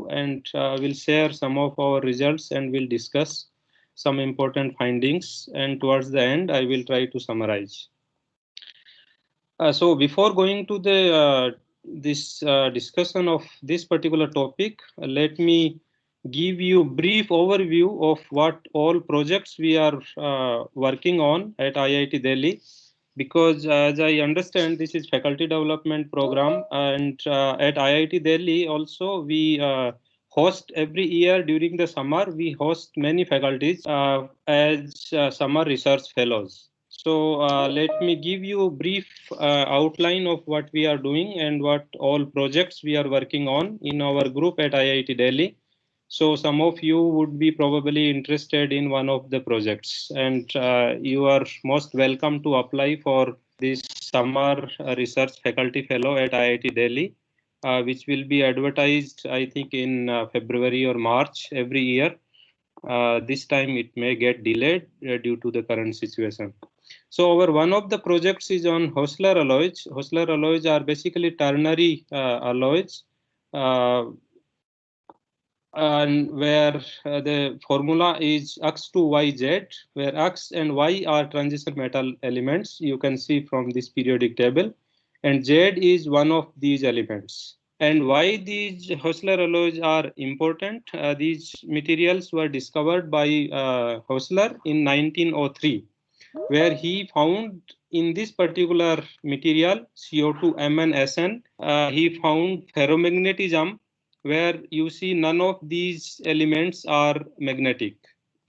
now, and we'll share some of our results and we'll discuss some important findings. And towards the end, I will try to summarize. So before going to the this discussion of this particular topic, let me give you brief overview of what all projects we are working on at IIT Delhi, because as I understand, this is faculty development program, and at IIT Delhi also we host every year during the summer, we host many faculties as summer research fellows. So let me give you a brief outline of what we are doing and what all projects we are working on in our group at IIT Delhi. So some of you would be probably interested in one of the projects, and you are most welcome to apply for this summer research faculty fellow at IIT Delhi, which will be advertised, I think, in February or March every year. This time it may get delayed due to the current situation. So our one of the projects is on Hosler alloys. Hosler alloys are basically ternary alloys, and where the formula is X to YZ, where X and Y are transition metal elements. You can see from this periodic table, and Z is one of these elements. And why these Hosler alloys are important? These materials were discovered by Hosler in 1903, where he found in this particular material CO2MnSn, he found ferromagnetism, where you see none of these elements are magnetic.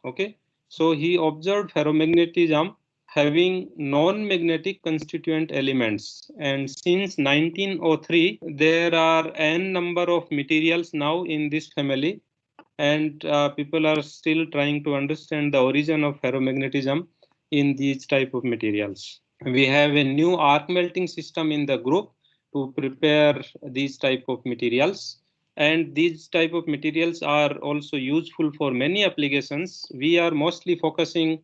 Okay, so he observed ferromagnetism having non-magnetic constituent elements, and since 1903 there are n number of materials now in this family, and people are still trying to understand the origin of ferromagnetism in these type of materials. We have a new arc melting system in the group to prepare these type of materials, and these type of materials are also useful for many applications. We are mostly focusing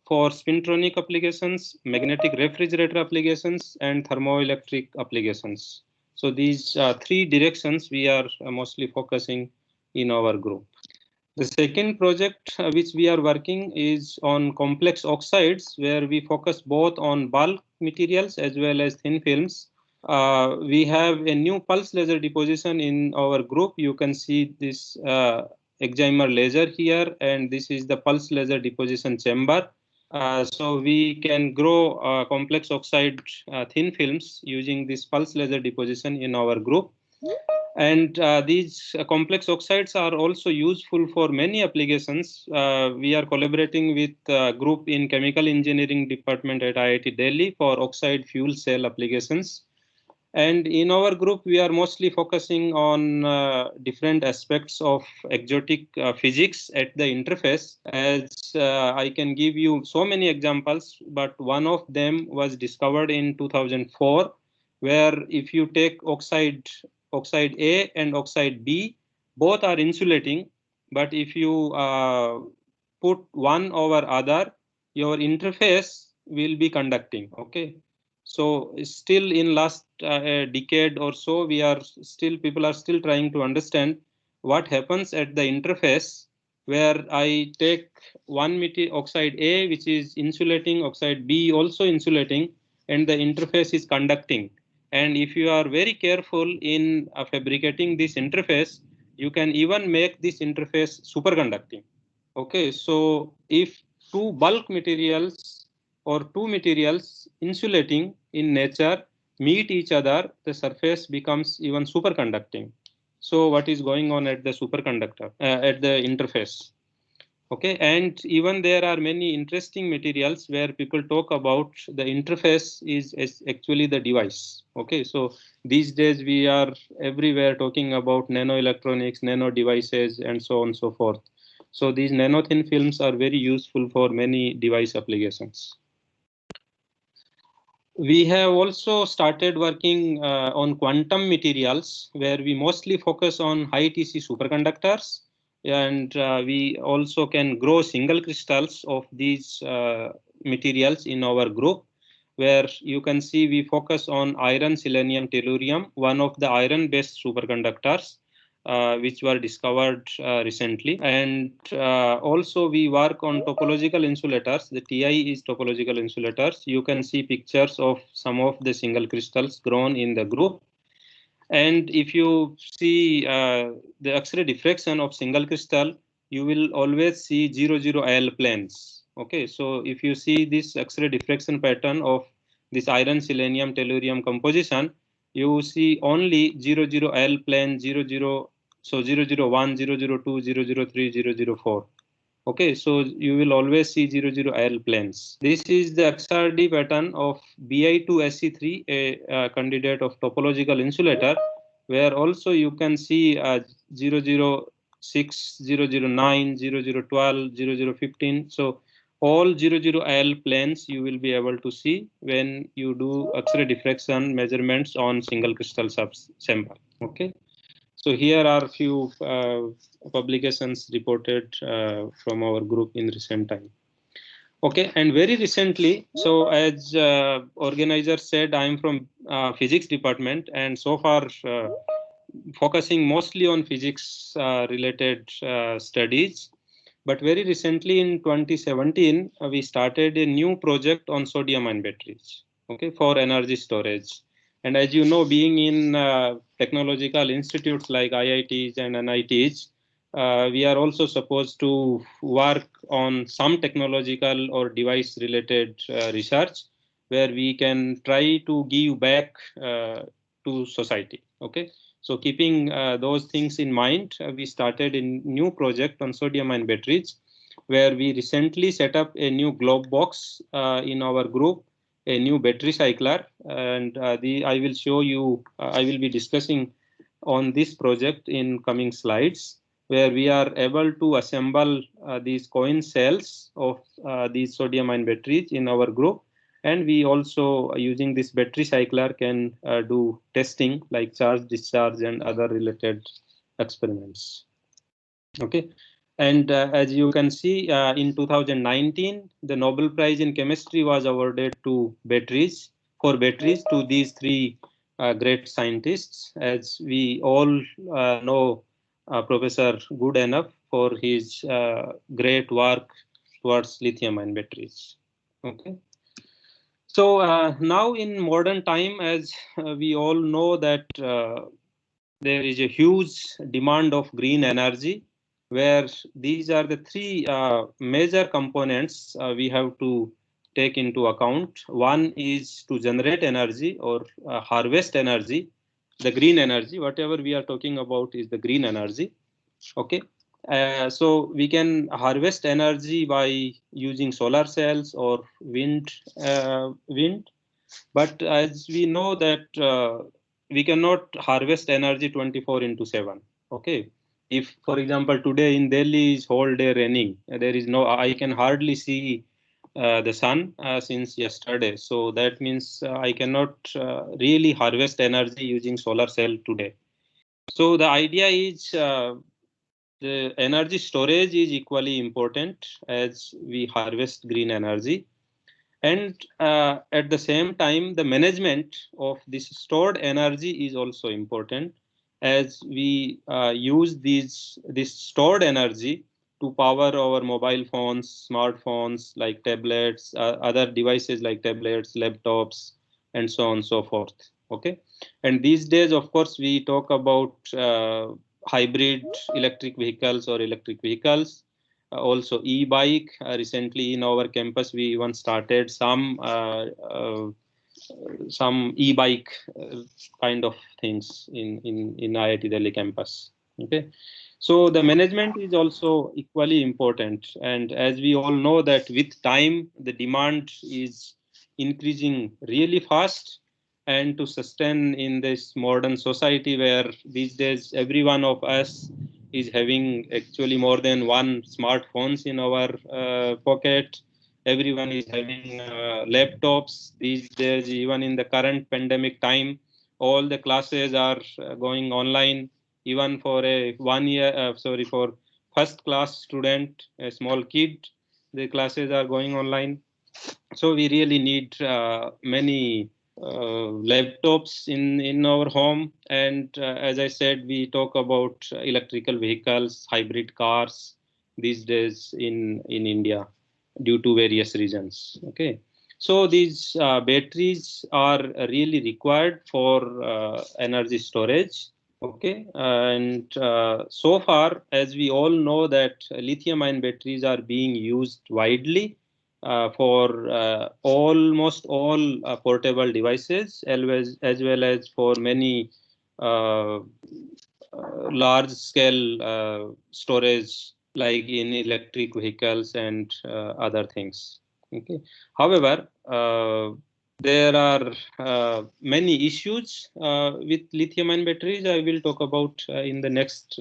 for spintronic applications, magnetic refrigerator applications, and thermoelectric applications. So these three directions we are mostly focusing in our group. The second project which we are working is on complex oxides, where we focus both on bulk materials as well as thin films. We have a new pulse laser deposition in our group. You can see this excimer laser here, and this is the pulse laser deposition chamber. So we can grow complex oxide thin films using this pulse laser deposition in our group. And these complex oxides are also useful for many applications. We are collaborating with a group in chemical engineering department at IIT Delhi for oxide fuel cell applications. And in our group, we are mostly focusing on different aspects of exotic physics at the interface. As I can give you so many examples, but one of them was discovered in 2004, where if you take oxide A and oxide B, both are insulating, but if you put one over other, your interface will be conducting. Okay, so still in last decade or so, people are still trying to understand what happens at the interface, where I take one oxide A, which is insulating, oxide B also insulating, and the interface is conducting. And if you are very careful in fabricating this interface, you can even make this interface superconducting. Okay, so if two bulk materials or two materials insulating in nature meet each other, the surface becomes even superconducting. So what is going on at the superconductor, at the interface? Okay, and even there are many interesting materials where people talk about the interface is actually the device. Okay, so these days we are everywhere talking about nanoelectronics, nano devices, and so on and so forth. So these nano thin films are very useful for many device applications. We have also started working on quantum materials, where we mostly focus on high TC superconductors. And we also can grow single crystals of these materials in our group, where you can see we focus on iron, selenium, tellurium, one of the iron-based superconductors. which were discovered recently. And also we work on topological insulators. The TI is topological insulators. You can see pictures of some of the single crystals grown in the group. And if you see the X-ray diffraction of single crystal, you will always see 00L planes. Okay, so if you see this X-ray diffraction pattern of this iron, selenium, tellurium composition, you see only 00L plane, 00, so 001, 002, 003, 004. Okay, so you will always see 00L planes. This is the XRD pattern of Bi2Se3, a candidate of topological insulator, where also you can see 006, 009, 0012, 0015. So all 00L planes you will be able to see when you do X-ray diffraction measurements on single crystal sample. Okay. So here are a few publications reported from our group in recent time. Okay, and very recently, so as organizer said, I am from physics department, and so far focusing mostly on physics related studies. But very recently in 2017, we started a new project on sodium-ion batteries, okay, for energy storage. And as you know, being in technological institutes like IITs and NITs, we are also supposed to work on some technological or device related research where we can try to give back to society. Okay, so keeping those things in mind, we started a new project on sodium-ion batteries, where we recently set up a new globe box in our group, a new battery cycler, and I will show you. I will be discussing on this project in coming slides, where we are able to assemble these coin cells of these sodium-ion batteries in our group. And we also, using this battery cycler, can do testing like charge, discharge, and other related experiments. Okay. And as you can see, in 2019, the Nobel Prize in Chemistry was awarded to batteries, to these three great scientists. As we all know, Professor Goodenough for his great work towards lithium-ion batteries. Okay. So now in modern time, as we all know that there is a huge demand of green energy, where these are the three major components we have to take into account. One is to generate energy or harvest energy, the green energy. Whatever we are talking about is the green energy. Okay. So we can harvest energy by using solar cells or wind. But as we know that we cannot harvest energy 24 into 7. Okay. If, for example, today in Delhi is whole day raining, there is no, I can hardly see the sun since yesterday. So that means I cannot really harvest energy using solar cell today. So the idea is the energy storage is equally important as we harvest green energy. And at the same time, the management of this stored energy is also important, as we use this stored energy to power our mobile phones, smartphones like tablets, other devices like tablets, laptops, and so on and so forth. Okay, and these days, of course, we talk about hybrid electric vehicles or electric vehicles. Also e-bike. Recently in our campus, we even started some e-bike kind of things in IIT Delhi campus. Okay, so the management is also equally important, and as we all know that with time the demand is increasing really fast, and to sustain in this modern society where these days every one of us is having actually more than one smartphones in our pocket. Everyone is having laptops these days. Even in the current pandemic time, all the classes are going online. Even for a for first class student, a small kid, the classes are going online. So we really need many laptops in our home, and as I said, we talk about electrical vehicles, hybrid cars these days in India due to various reasons. Okay, so these batteries are really required for energy storage. Okay, and so far, as we all know, that lithium-ion batteries are being used widely for almost all portable devices, as well as for many uh, large-scale storage, like in electric vehicles and other things. Okay. However, there are many issues with lithium-ion batteries. I will talk about in the next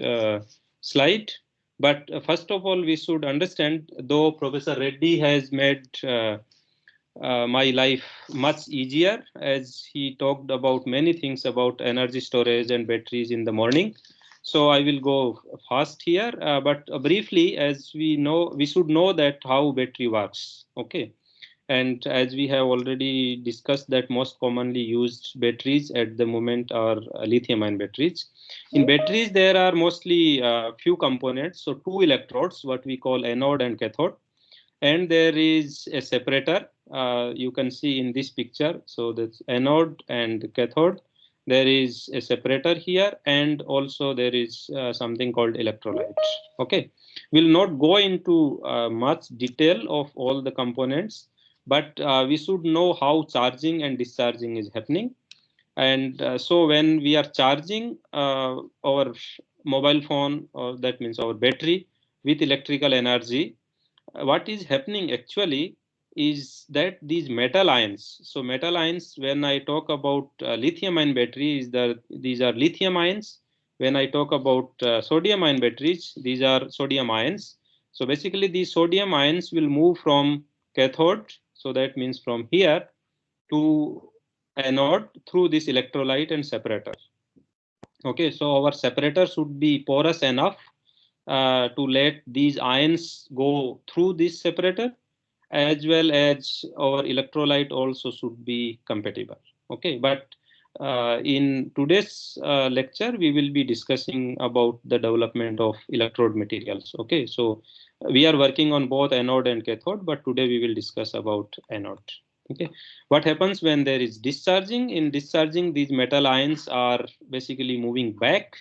slide. But first of all, we should understand, though Professor Reddy has made my life much easier, as he talked about many things about energy storage and batteries in the morning. So I will go fast here, but briefly, as we know, we should know that how battery works. Okay. And as we have already discussed, that most commonly used batteries at the moment are lithium-ion batteries. In batteries, there are mostly few components. So two electrodes, what we call anode and cathode, and there is a separator. You can see in this picture. So that's anode and cathode. There is a separator here, and also there is something called electrolyte. Okay, we'll not go into much detail of all the components, but we should know how charging and discharging is happening. And so when we are charging our mobile phone, or that means our battery, with electrical energy, what is happening actually is that these metal ions, so metal ions, when I talk about lithium ion batteries, these are lithium ions. When I talk about sodium ion batteries, these are sodium ions. So basically these sodium ions will move from cathode, so that means from here to anode through this electrolyte and separator. Okay, so our separator should be porous enough to let these ions go through this separator, as well as our electrolyte also should be compatible. Okay, but in today's lecture, we will be discussing about the development of electrode materials. Okay, so we are working on both anode and cathode, but today we will discuss about anode. Okay, what happens when there is discharging? In discharging, these metal ions are basically moving back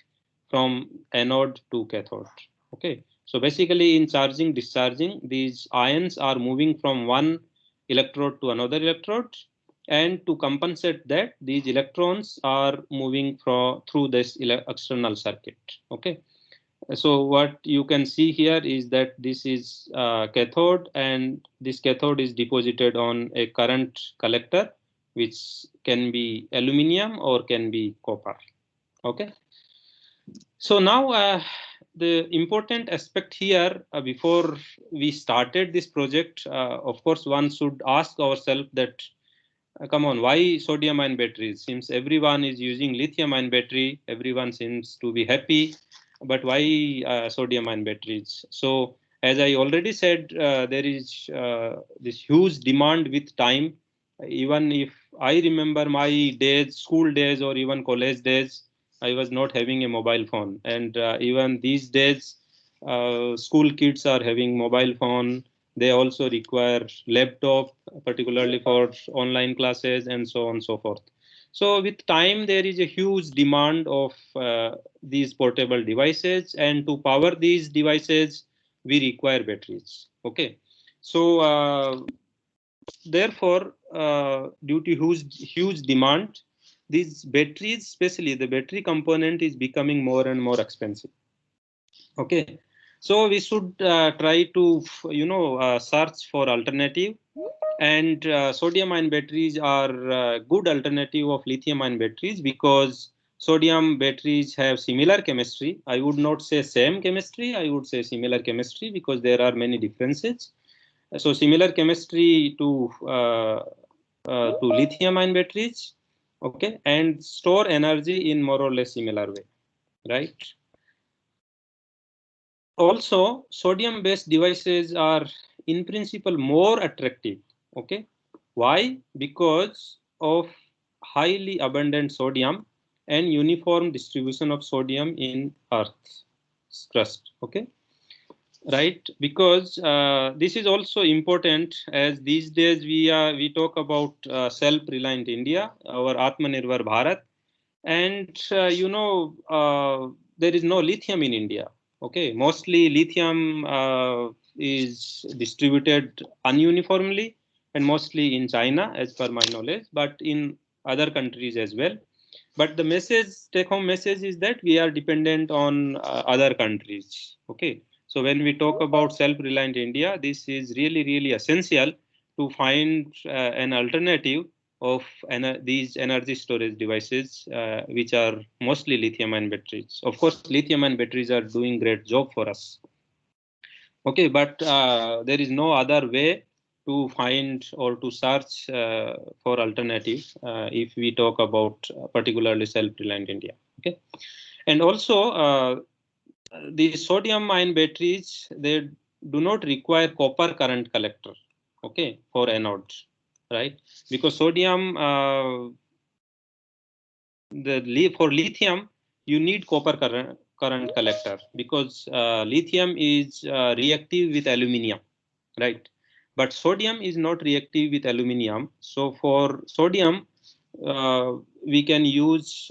from anode to cathode. Okay, so basically in charging, discharging, these ions are moving from one electrode to another electrode, and to compensate that, these electrons are moving through this external circuit. Okay, so what you can see here is that this is cathode, and this cathode is deposited on a current collector, which can be aluminum or can be copper. Okay, so now the important aspect here, before we started this project, of course, one should ask ourselves that, come on, why sodium ion batteries? Seems everyone is using lithium ion battery, everyone seems to be happy, but why sodium ion batteries? So as I already said, there is this huge demand with time. Even if I remember my days, school days, or even college days, I was not having a mobile phone, and even these days, school kids are having mobile phone. They also require laptop, particularly for online classes, and so on and so forth. So with time, there is a huge demand of these portable devices, and to power these devices, we require batteries. Okay, so therefore, due to huge demand, these batteries, especially the battery component, is becoming more and more expensive. Okay, so we should try to search for alternative, and sodium ion batteries are good alternative of lithium ion batteries, because sodium batteries have similar chemistry. I would not say same chemistry, I would say similar chemistry, because there are many differences. So similar chemistry to lithium ion batteries. Okay, and store energy in more or less similar way, right? Also, sodium based devices are in principle more attractive. Okay, why? Because of highly abundant sodium and uniform distribution of sodium in Earth's crust. Okay, right? Because this is also important, as these days we talk about self-reliant India, our Atmanirbhar Bharat, and there is no lithium in India. Okay, mostly lithium is distributed ununiformly and mostly in China, as per my knowledge, but in other countries as well. But the message, take home message, is that we are dependent on other countries. Okay, so when we talk about self-reliant India, this is really, really essential to find an alternative of these energy storage devices, which are mostly lithium-ion batteries. Of course, lithium-ion batteries are doing great job for us. Okay, but there is no other way to find or to search for alternative if we talk about particularly self-reliant India. Okay, and also the sodium-ion batteries, they do not require copper current collector. Okay, for anodes, right? Because sodium, for lithium, you need copper current collector, because lithium is reactive with aluminium, right? But sodium is not reactive with aluminium. So for sodium, we can use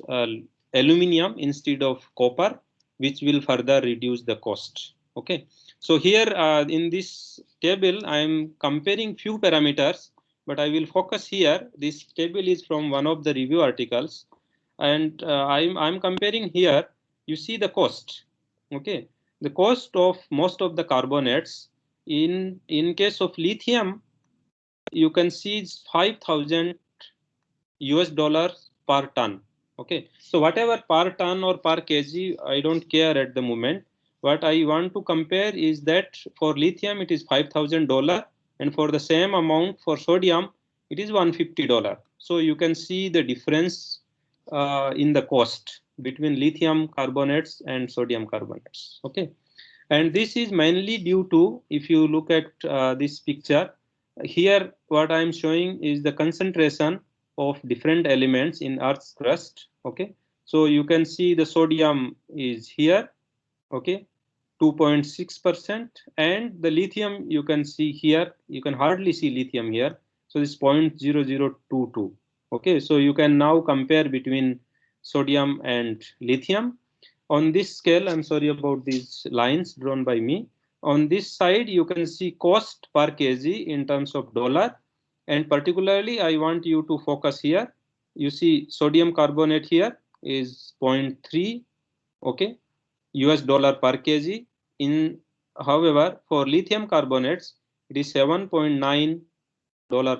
aluminium instead of copper, which will further reduce the cost. Okay. So here in this table, I am comparing few parameters, but I will focus here. This table is from one of the review articles, and I'm comparing here. You see the cost. Okay, the cost of most of the carbonates. In case of lithium, you can see it's 5,000 US dollars per ton. Okay, so whatever per ton or per kg, I don't care at the moment. What I want to compare is that for lithium it is $5,000, and for the same amount for sodium it is $150. So you can see the difference in the cost between lithium carbonates and sodium carbonates. Okay, and this is mainly due to, if you look at this picture here, what I am showing is the concentration of different elements in Earth's crust. Okay, so you can see the sodium is here. Okay, 2.6%, and the lithium you can see here. You can hardly see lithium here. So this 0.0022. Okay, so you can now compare between sodium and lithium. On this scale, I'm sorry about these lines drawn by me. On this side, you can see cost per kg in terms of dollar. And particularly, I want you to focus here. You see sodium carbonate here is 0.3, okay, US dollar per kg. However, for lithium carbonates, it is $7.9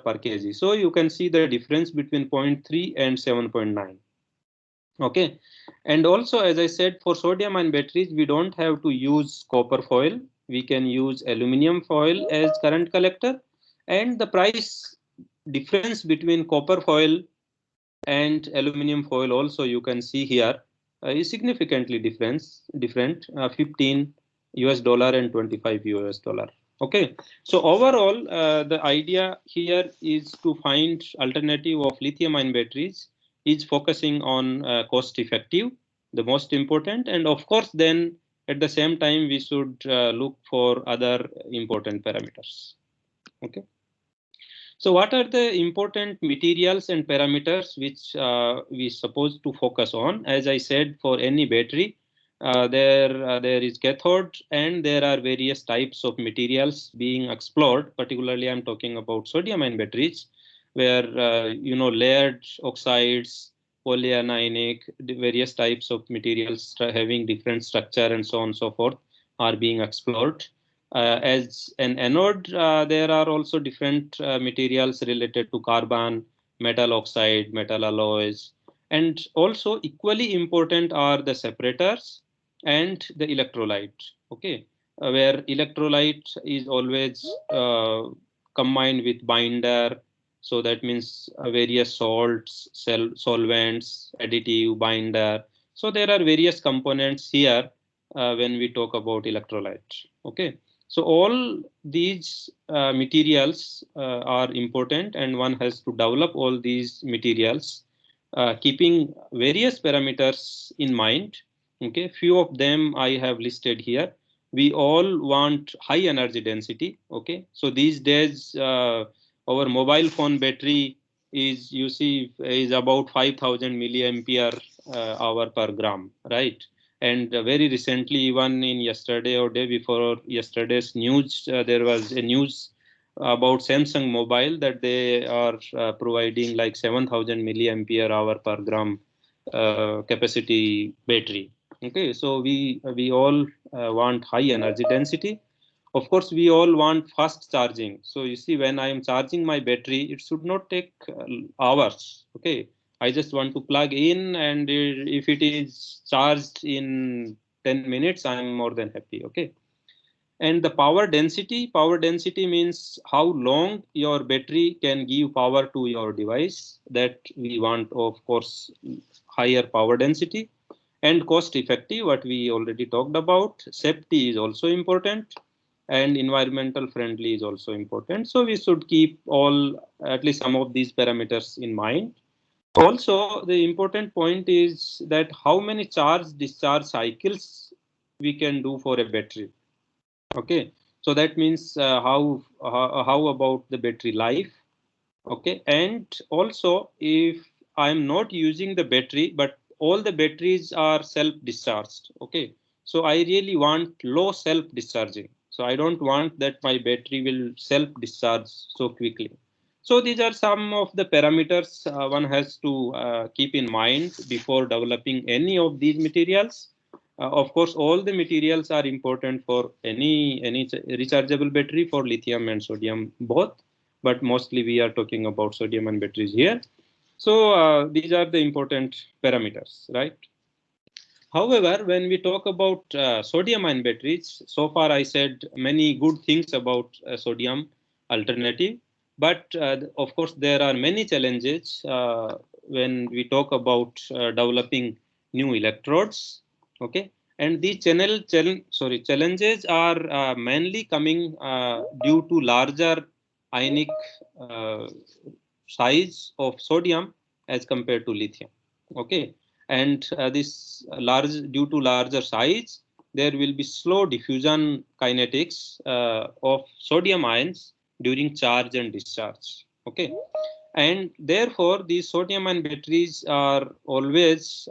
per kg. So you can see the difference between 0.3 and 7.9. Okay, and also, as I said, for sodium ion batteries, we don't have to use copper foil. We can use aluminum foil as current collector, and the price difference between copper foil and aluminum foil also you can see here is significantly different, 15 US dollar and 25 US dollar. Okay, so overall the idea here is to find alternative of lithium ion batteries, is focusing on cost effective, the most important, and of course then at the same time we should look for other important parameters. Okay, so what are the important materials and parameters which we supposed to focus on? As I said, for any battery, there is cathode, and there are various types of materials being explored. Particularly, I'm talking about sodium-ion batteries, where layered oxides, polyanionic, various types of materials having different structure and so on and so forth are being explored. As an anode, there are also different materials related to carbon, metal oxide, metal alloys, and also equally important are the separators and the electrolyte. Okay, where electrolyte is always combined with binder, so that means various salts, solvents, additive, binder. So there are various components here when we talk about electrolyte. Okay, so all these materials are important, and one has to develop all these materials keeping various parameters in mind. Okay, few of them I have listed here. We all want high energy density. Okay, so these days our mobile phone battery is, you see, is about 5,000 milliampere hour per gram, right? And very recently, even in yesterday or day before yesterday's news, there was a news about Samsung Mobile that they are providing like 7,000 milliampere hour per gram capacity battery. Okay, so we all want high energy density. Of course, we all want fast charging. So you see, when I am charging my battery, it should not take hours. Okay, I just want to plug in, and if it is charged in 10 minutes, I'm more than happy. Okay, and the power density means how long your battery can give power to your device. That we want, of course, higher power density. And cost effective, what we already talked about. Safety is also important, and environmental friendly is also important. So we should keep all, at least some of these parameters in mind. Also, the important point is that how many charge discharge cycles we can do for a battery. Okay, so that means how about the battery life. Okay, and also if I'm not using the battery but all the batteries are self discharged. Okay, so I really want low self discharging, so I don't want that my battery will self discharge so quickly. So these are some of the parameters one has to keep in mind before developing any of these materials. Of course, all the materials are important for any rechargeable battery, for lithium and sodium both, but mostly we are talking about sodium ion batteries here. So these are the important parameters, right? However, when we talk about sodium ion batteries, so far I said many good things about sodium alternative, but of course there are many challenges when we talk about developing new electrodes. Okay, and these challenges are mainly coming due to larger ionic uh, size of sodium as compared to lithium. Okay, and this large due to larger size, there will be slow diffusion kinetics of sodium ions during charge and discharge. Okay, and therefore these sodium ion batteries are always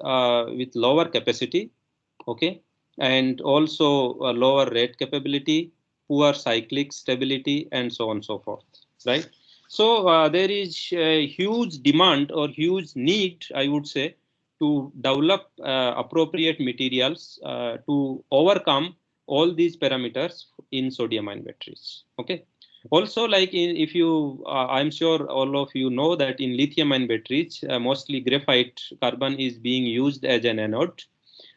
with lower capacity. Okay, and also a lower rate capability, poor cyclic stability, and so on and so forth, right? So there is a huge demand or huge need, I would say, to develop appropriate materials to overcome all these parameters in sodium ion batteries. Okay, also, like if you I'm sure all of you know that in lithium ion batteries mostly graphite carbon is being used as an anode,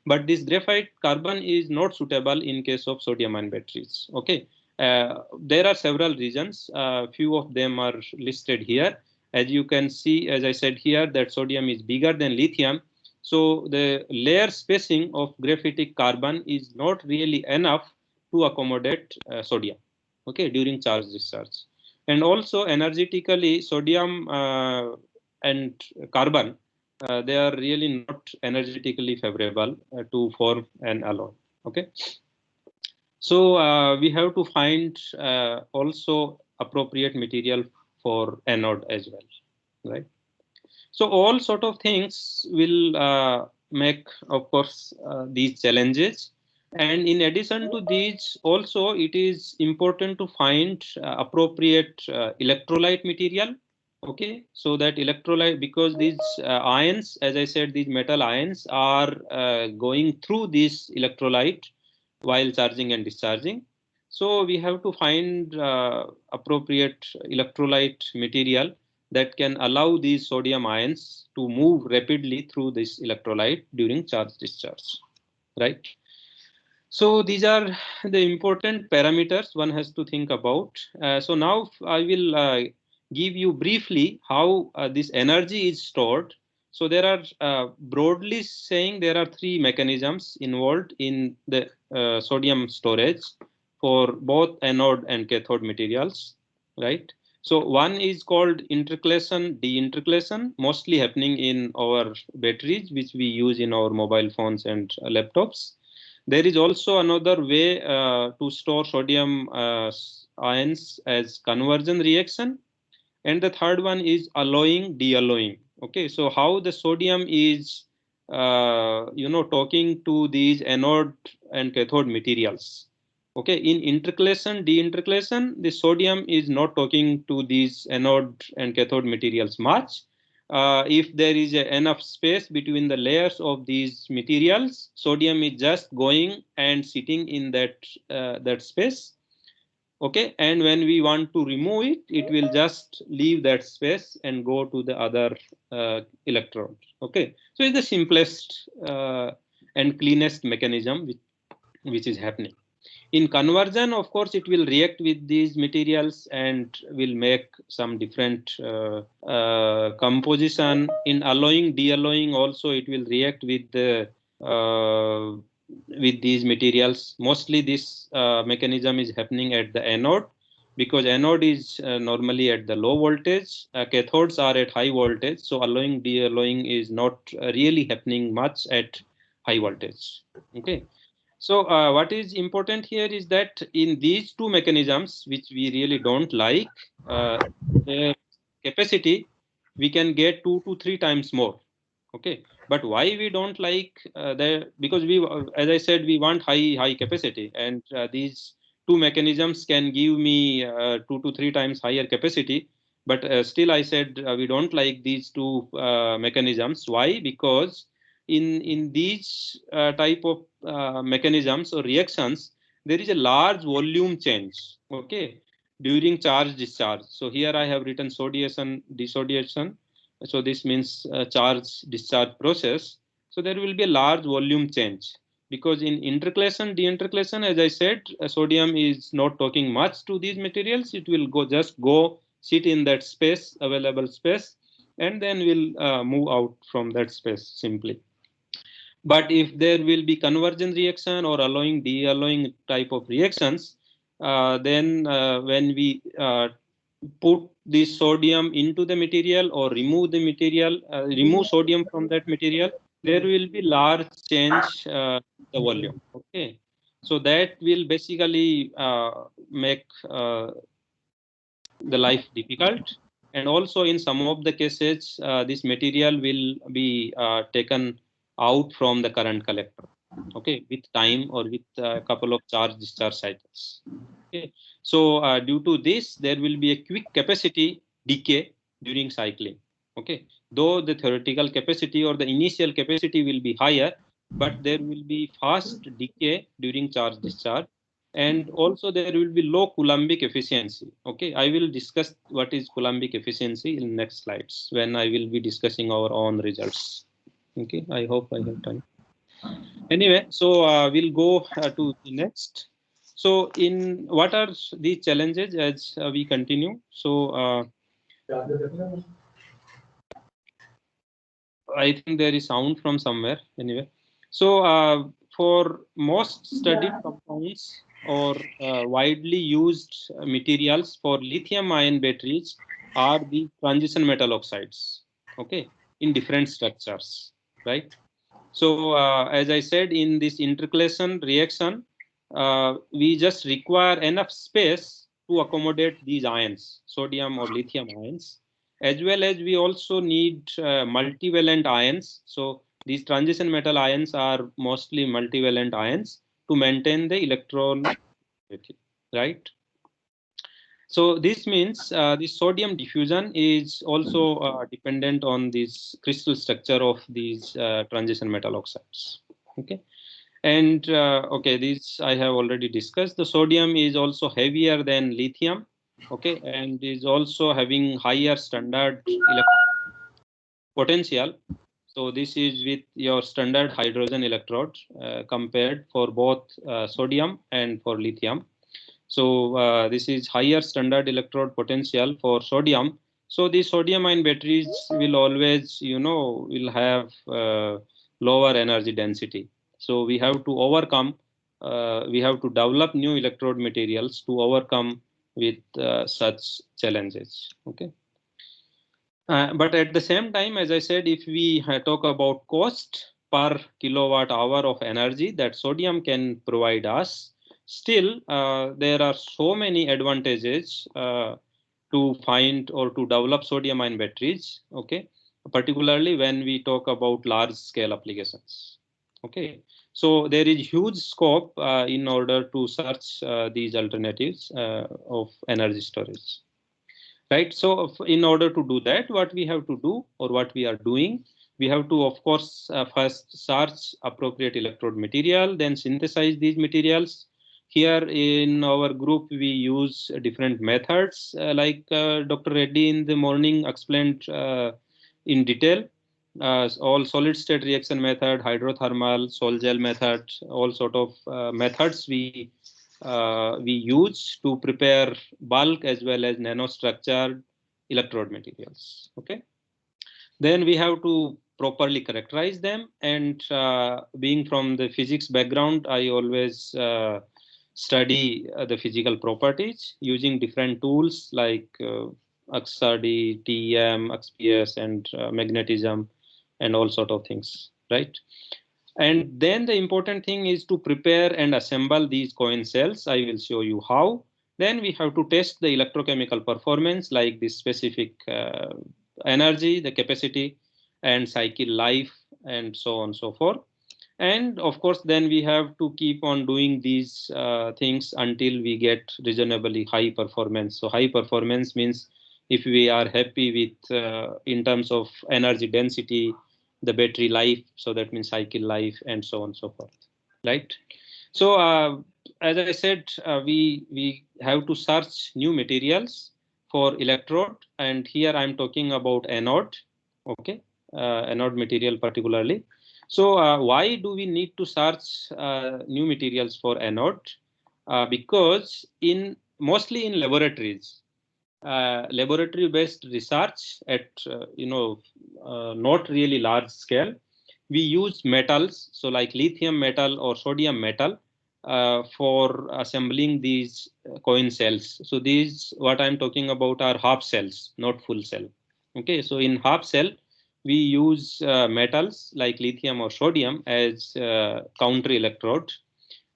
but this graphite carbon is not suitable in case of sodium ion batteries. Okay, there are several reasons. Few of them are listed here. As you can see, as I said here, that sodium is bigger than lithium, so the layer spacing of graphitic carbon is not really enough to accommodate sodium. Okay, during charge discharge, and also energetically, sodium and carbon, they are really not energetically favorable to form an alloy. Okay, so we have to find also appropriate material for anode as well, right? So all sort of things will make, of course, these challenges. And in addition to these, also it is important to find appropriate electrolyte material. Okay, so that electrolyte, because these ions, as I said, these metal ions are going through this electrolyte while charging and discharging. So we have to find appropriate electrolyte material that can allow these sodium ions to move rapidly through this electrolyte during charge discharge, right? So these are the important parameters one has to think about. So now I will give you briefly how this energy is stored. So there are, broadly saying, there are three mechanisms involved in the sodium storage for both anode and cathode materials, right? So one is called intercalation, deintercalation, mostly happening in our batteries, which we use in our mobile phones and laptops. There is also another way to store sodium ions as conversion reaction. And the third one is alloying, de-alloying. Okay, so how the sodium is, talking to these anode and cathode materials. Okay, in intercalation, deintercalation, the sodium is not talking to these anode and cathode materials much. If there is enough space between the layers of these materials, sodium is just going and sitting in that space. Okay, and when we want to remove it, it will just leave that space and go to the other electrode. Okay, so it's the simplest and cleanest mechanism which is happening. In conversion, of course, it will react with these materials and will make some different composition. In alloying, de-alloying, also it will react uh, with these materials. Mostly this mechanism is happening at the anode, because anode is normally at the low voltage, cathodes are at high voltage, so alloying, de-alloying is not really happening much at high voltage. Okay. So what is important here is that in these two mechanisms, which we really don't like, the capacity, we can get 2 to 3 times more. Okay, but why we don't like because we, as I said, we want high capacity, and these two mechanisms can give me 2 to 3 times higher capacity. But still, I said we don't like these two mechanisms. Why? Because in these type of mechanisms or reactions, there is a large volume change. Okay, during charge discharge. So here I have written sodiation, desodiation. So this means charge discharge process. So there will be a large volume change, because in intercalation, deintercalation, as I said, sodium is not talking much to these materials. It will just go sit in that space, available space, and then will move out from that space simply. But if there will be conversion reaction or alloying, de-alloying type of reactions, then when we put the sodium into the material or remove the material, remove sodium from that material, there will be large change the volume. Okay, so that will basically make the life difficult. And also in some of the cases, this material will be taken out from the current collector. Okay, with time or with a couple of charge discharge cycles. Okay, so due to this, there will be a quick capacity decay during cycling. Okay, though the theoretical capacity or the initial capacity will be higher, but there will be fast decay during charge discharge, and also there will be low Coulombic efficiency. Okay, I will discuss what is Coulombic efficiency in next slides when I will be discussing our own results. Okay, I hope I have time. Anyway, so we'll go to the next. So in what are the challenges as we continue? So I think there is sound from somewhere anyway. So for most studied compounds or widely used materials for lithium ion batteries are the transition metal oxides. Okay, in different structures, right? So as I said, in this intercalation reaction, we just require enough space to accommodate these ions, sodium or lithium ions, as well as we also need multivalent ions. So these transition metal ions are mostly multivalent ions to maintain the electron, right? So this means the sodium diffusion is also dependent on this crystal structure of these transition metal oxides. Okay, and okay, this I have already discussed. The sodium is also heavier than lithium. Okay, and is also having higher standard potential. So this is with your standard hydrogen electrode compared for both sodium and for lithium. So this is higher standard electrode potential for sodium. So the sodium ion batteries will always, will have lower energy density. So we have to overcome, we have to develop new electrode materials to overcome with such challenges. Okay. But at the same time, as I said, if we talk about cost per kilowatt hour of energy that sodium can provide us, still there are so many advantages to find or to develop sodium ion batteries. Okay, particularly when we talk about large scale applications. Okay, so there is huge scope in order to search these alternatives of energy storage. Right. So in order to do that, what we have to do or what we are doing, we have to, of course, first search appropriate electrode material, then synthesize these materials. Here in our group, we use different methods like Dr. Reddy in the morning explained in detail. All solid state reaction method, hydrothermal, sol gel method, all sort of methods we use to prepare bulk as well as nanostructured electrode materials. Okay. Then we have to properly characterize them, and being from the physics background, I always study the physical properties using different tools like XRD, TEM, XPS, and magnetism, and all sort of things, right? And then the important thing is to prepare and assemble these coin cells. I will show you how. Then we have to test the electrochemical performance like the specific energy, the capacity, and cycle life, and so on and so forth. And of course, then we have to keep on doing these things until we get reasonably high performance. So high performance means if we are happy with in terms of energy density, the battery life, so that means cycle life, and so on and so forth, right? So as I said, we have to search new materials for electrode, and here I'm talking about anode. Okay, anode material particularly. So why do we need to search new materials for anode? Because in mostly in laboratories, laboratory-based research at not really large scale, we use metals, so like lithium metal or sodium metal for assembling these coin cells. So these what I'm talking about are half cells, not full cell. Okay, so in half cell we use metals like lithium or sodium as counter electrode.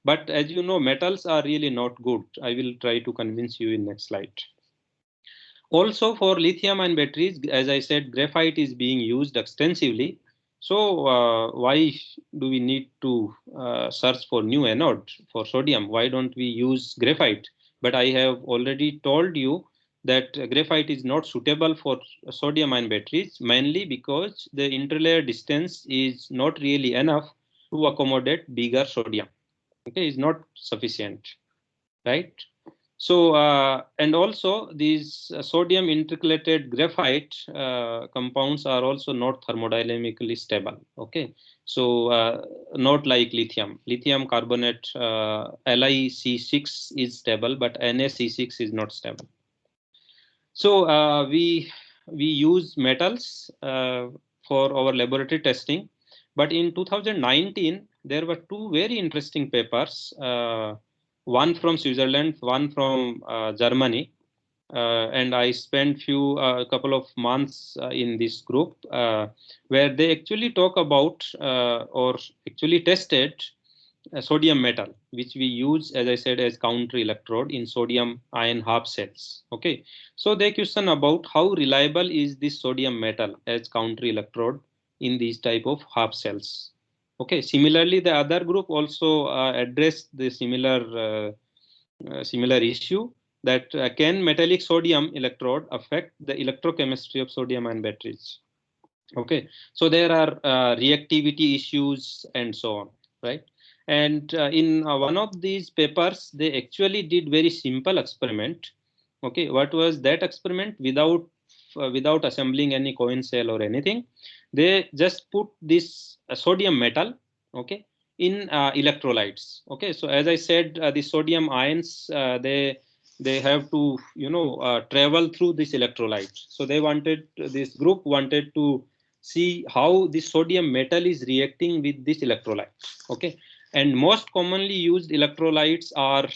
But as you know, metals are really not good. I will try to convince you in next slide. Also for lithium ion batteries, as I said, graphite is being used extensively. So why do we need to search for new anode for sodium? Why don't we use graphite? But I have already told you that graphite is not suitable for sodium ion batteries, mainly because the interlayer distance is not really enough to accommodate bigger sodium. Okay, is not sufficient, right? So, and also these sodium intercalated graphite compounds are also not thermodynamically stable. Okay, so not like lithium. Lithium carbonate LiC6 is stable, but NaC6 is not stable. So we use metals for our laboratory testing, but in 2019 there were two very interesting papers. One from Switzerland, one from Germany, and I spent a couple of months in this group where they actually talk about or actually tested sodium metal, which we use, as I said, as counter electrode in sodium ion half cells. Okay, so they question about how reliable is this sodium metal as counter electrode in these type of half cells. Okay, similarly, the other group also addressed the similar issue that can metallic sodium electrode affect the electrochemistry of sodium ion batteries. Okay, so there are reactivity issues and so on, right? And in one of these papers, they actually did very simple experiment. Okay, what was that experiment? Without assembling any coin cell or anything, they just put this sodium metal, okay, in electrolytes. Okay, so as I said, the sodium ions they have to travel through this electrolyte. So this group wanted to see how the sodium metal is reacting with this electrolyte. Okay, and most commonly used electrolytes are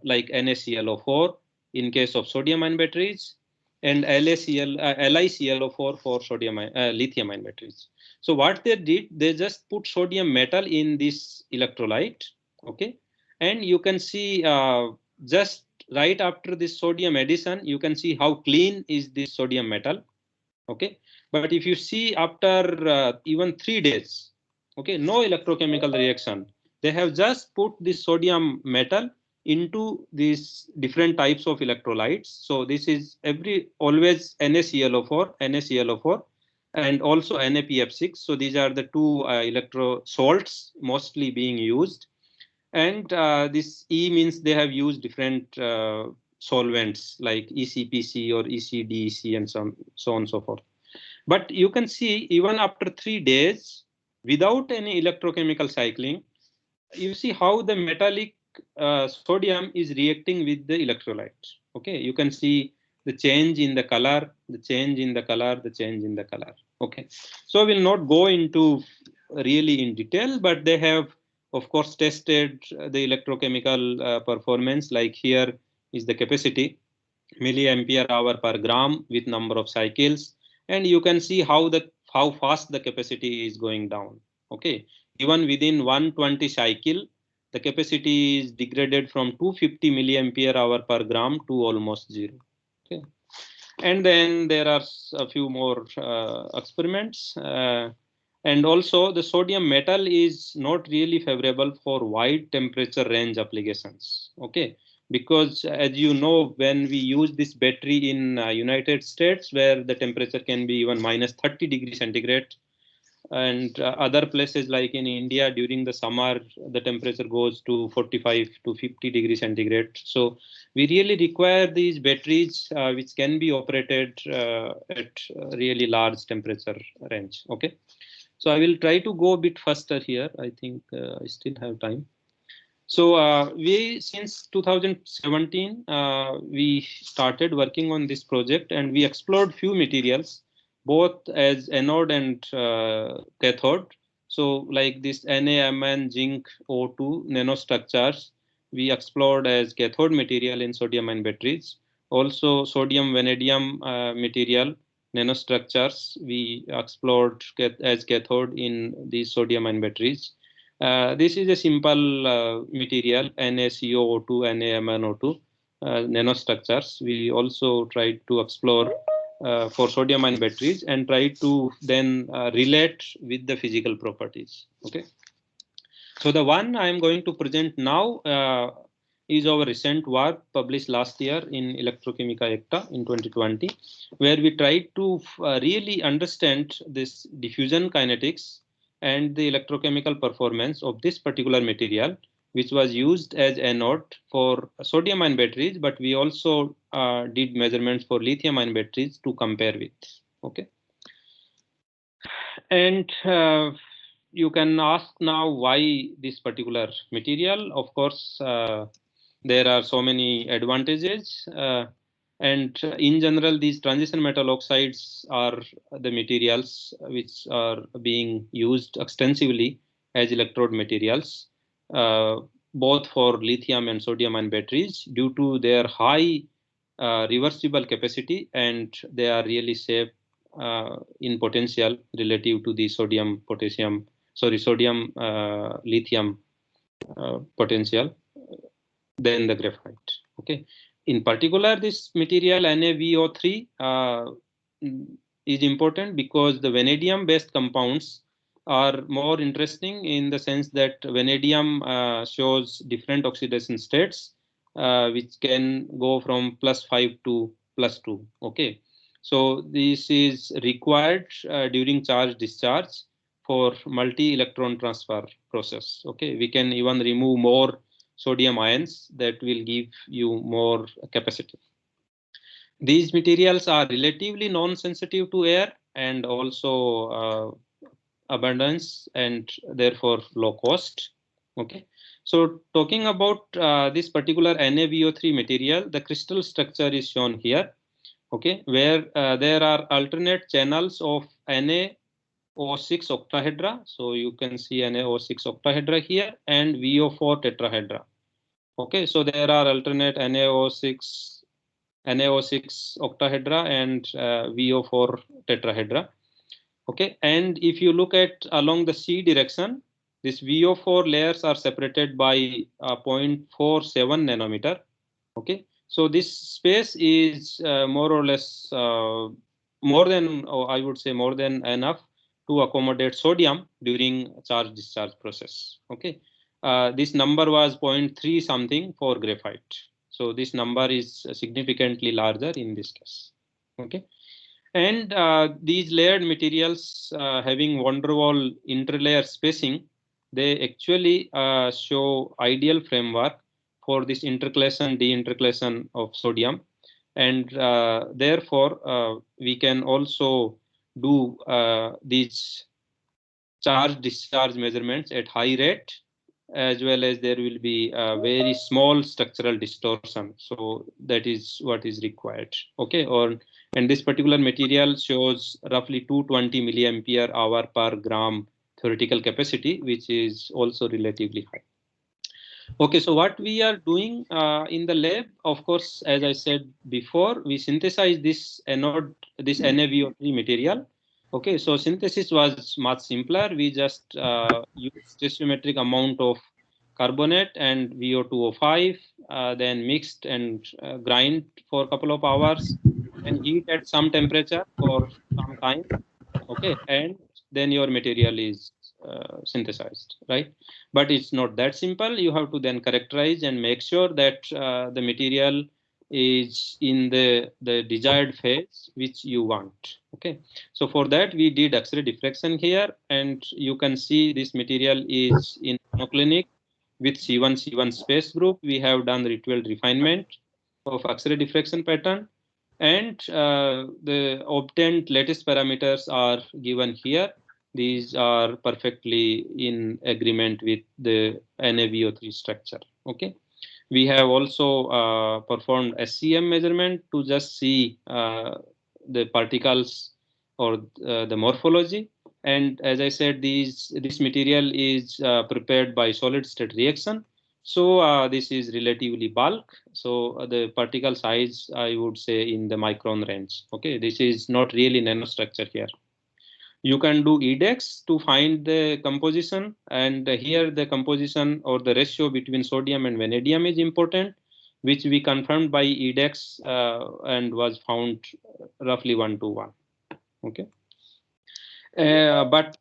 like NaClO4, in case of sodium-ion batteries, and LiClO4 for lithium-ion batteries. So what they did, they just put sodium metal in this electrolyte, okay, and you can see just right after this sodium addition, you can see how clean is this sodium metal, okay. But if you see after even 3 days, okay, no electrochemical reaction, they have just put this sodium metal into these different types of electrolytes. So this is always NaClO4, and also NaPF6. So these are the two electro salts mostly being used. And this E means they have used different solvents like ECPC or ECDEC and so on and so forth. But you can see even after 3 days, without any electrochemical cycling, you see how the metallic sodium is reacting with the electrolyte. Okay, you can see the change in the color, the change in the color, the change in the color. Okay, so we'll not go into really in detail, but they have, of course, tested the electrochemical performance. Like here is the capacity, milliampere hour per gram with number of cycles, and you can see how fast the capacity is going down. Okay, even within 120 cycle, the capacity is degraded from 250 milliampere hour per gram to almost zero. Okay, and then there are a few more experiments. And also the sodium metal is not really favorable for wide temperature range applications. Okay, because as you know, when we use this battery in United States, where the temperature can be even minus 30 degrees centigrade, and other places like in India during the summer, the temperature goes to 45 to 50 degrees centigrade. So we really require these batteries which can be operated at really large temperature range. Okay, so I will try to go a bit faster here. I think I still have time. So since 2017, we started working on this project, and we explored few materials, both as anode and cathode. So like this NaMn zinc O2 nanostructures, we explored as cathode material in sodium-ion batteries. Also sodium vanadium material nanostructures, we explored as cathode in these sodium-ion batteries. This is a simple material, NaCO2, NaMnO2 nanostructures. We also tried to explore for sodium-ion batteries and try to then relate with the physical properties. Okay. So the one I am going to present now is our recent work published last year in Electrochimica ECTA in 2020, where we tried to really understand this diffusion kinetics and the electrochemical performance of this particular material, which was used as anode for sodium-ion batteries, but we also did measurements for lithium-ion batteries to compare with. Okay, and you can ask now why this particular material. Of course, there are so many advantages. And in general, these transition metal oxides are the materials which are being used extensively as electrode materials, both for lithium and sodium-ion batteries, due to their high reversible capacity, and they are really safe in potential relative to the sodium lithium potential than the graphite. Okay. In particular, this material NaVO3 is important because the vanadium-based compounds are more interesting in the sense that vanadium shows different oxidation states, which can go from +5 to +2. Okay, so this is required during charge discharge for multi-electron transfer process. Okay, we can even remove more sodium ions that will give you more capacity. These materials are relatively non-sensitive to air and also abundance, and therefore low cost. Okay, so talking about this particular NaVO3 material, the crystal structure is shown here. Okay, where there are alternate channels of NaO6 octahedra. So you can see NaO6 octahedra here and VO4 tetrahedra. Okay, so there are alternate NaO6 NaO6 octahedra and VO4 tetrahedra. Okay, and if you look at along the C direction, these VO4 layers are separated by 0.47 nanometer. Okay, so this space is more or less more than, or I would say more than enough to accommodate sodium during charge discharge process. Okay, this number was 0.3 something for graphite. So this number is significantly larger in this case. Okay, and these layered materials having van der Waals interlayer spacing, they actually show ideal framework for this intercalation, deintercalation of sodium. And therefore, we can also do these charge discharge measurements at high rate, as well as there will be a very small structural distortion. So that is what is required. Okay, and this particular material shows roughly 220 milliampere hour per gram theoretical capacity, which is also relatively high. Okay, so what we are doing in the lab, of course, as I said before, we synthesize this anode, this NaVO3 material. Okay, so synthesis was much simpler. We just use stoichiometric amount of carbonate and VO2O5, then mixed and grind for a couple of hours, and heat at some temperature for some time. Okay, and then your material is synthesized, right? But it's not that simple. You have to then characterize and make sure that the material is in the desired phase which you want. Okay, so for that we did X-ray diffraction here, and you can see this material is in monoclinic with C1 space group. We have done ritual refinement of X-ray diffraction pattern, and the obtained lattice parameters are given here. These are perfectly in agreement with the NaVO3 structure. Okay, we have also performed SCM measurement to just see the particles or the morphology. And as I said, this material is prepared by solid state reaction. So this is relatively bulk. So the particle size, I would say, in the micron range. Okay, this is not really nanostructure here. You can do EDEX to find the composition, and here the composition or the ratio between sodium and vanadium is important, which we confirmed by EDEX and was found roughly 1:1. Okay. But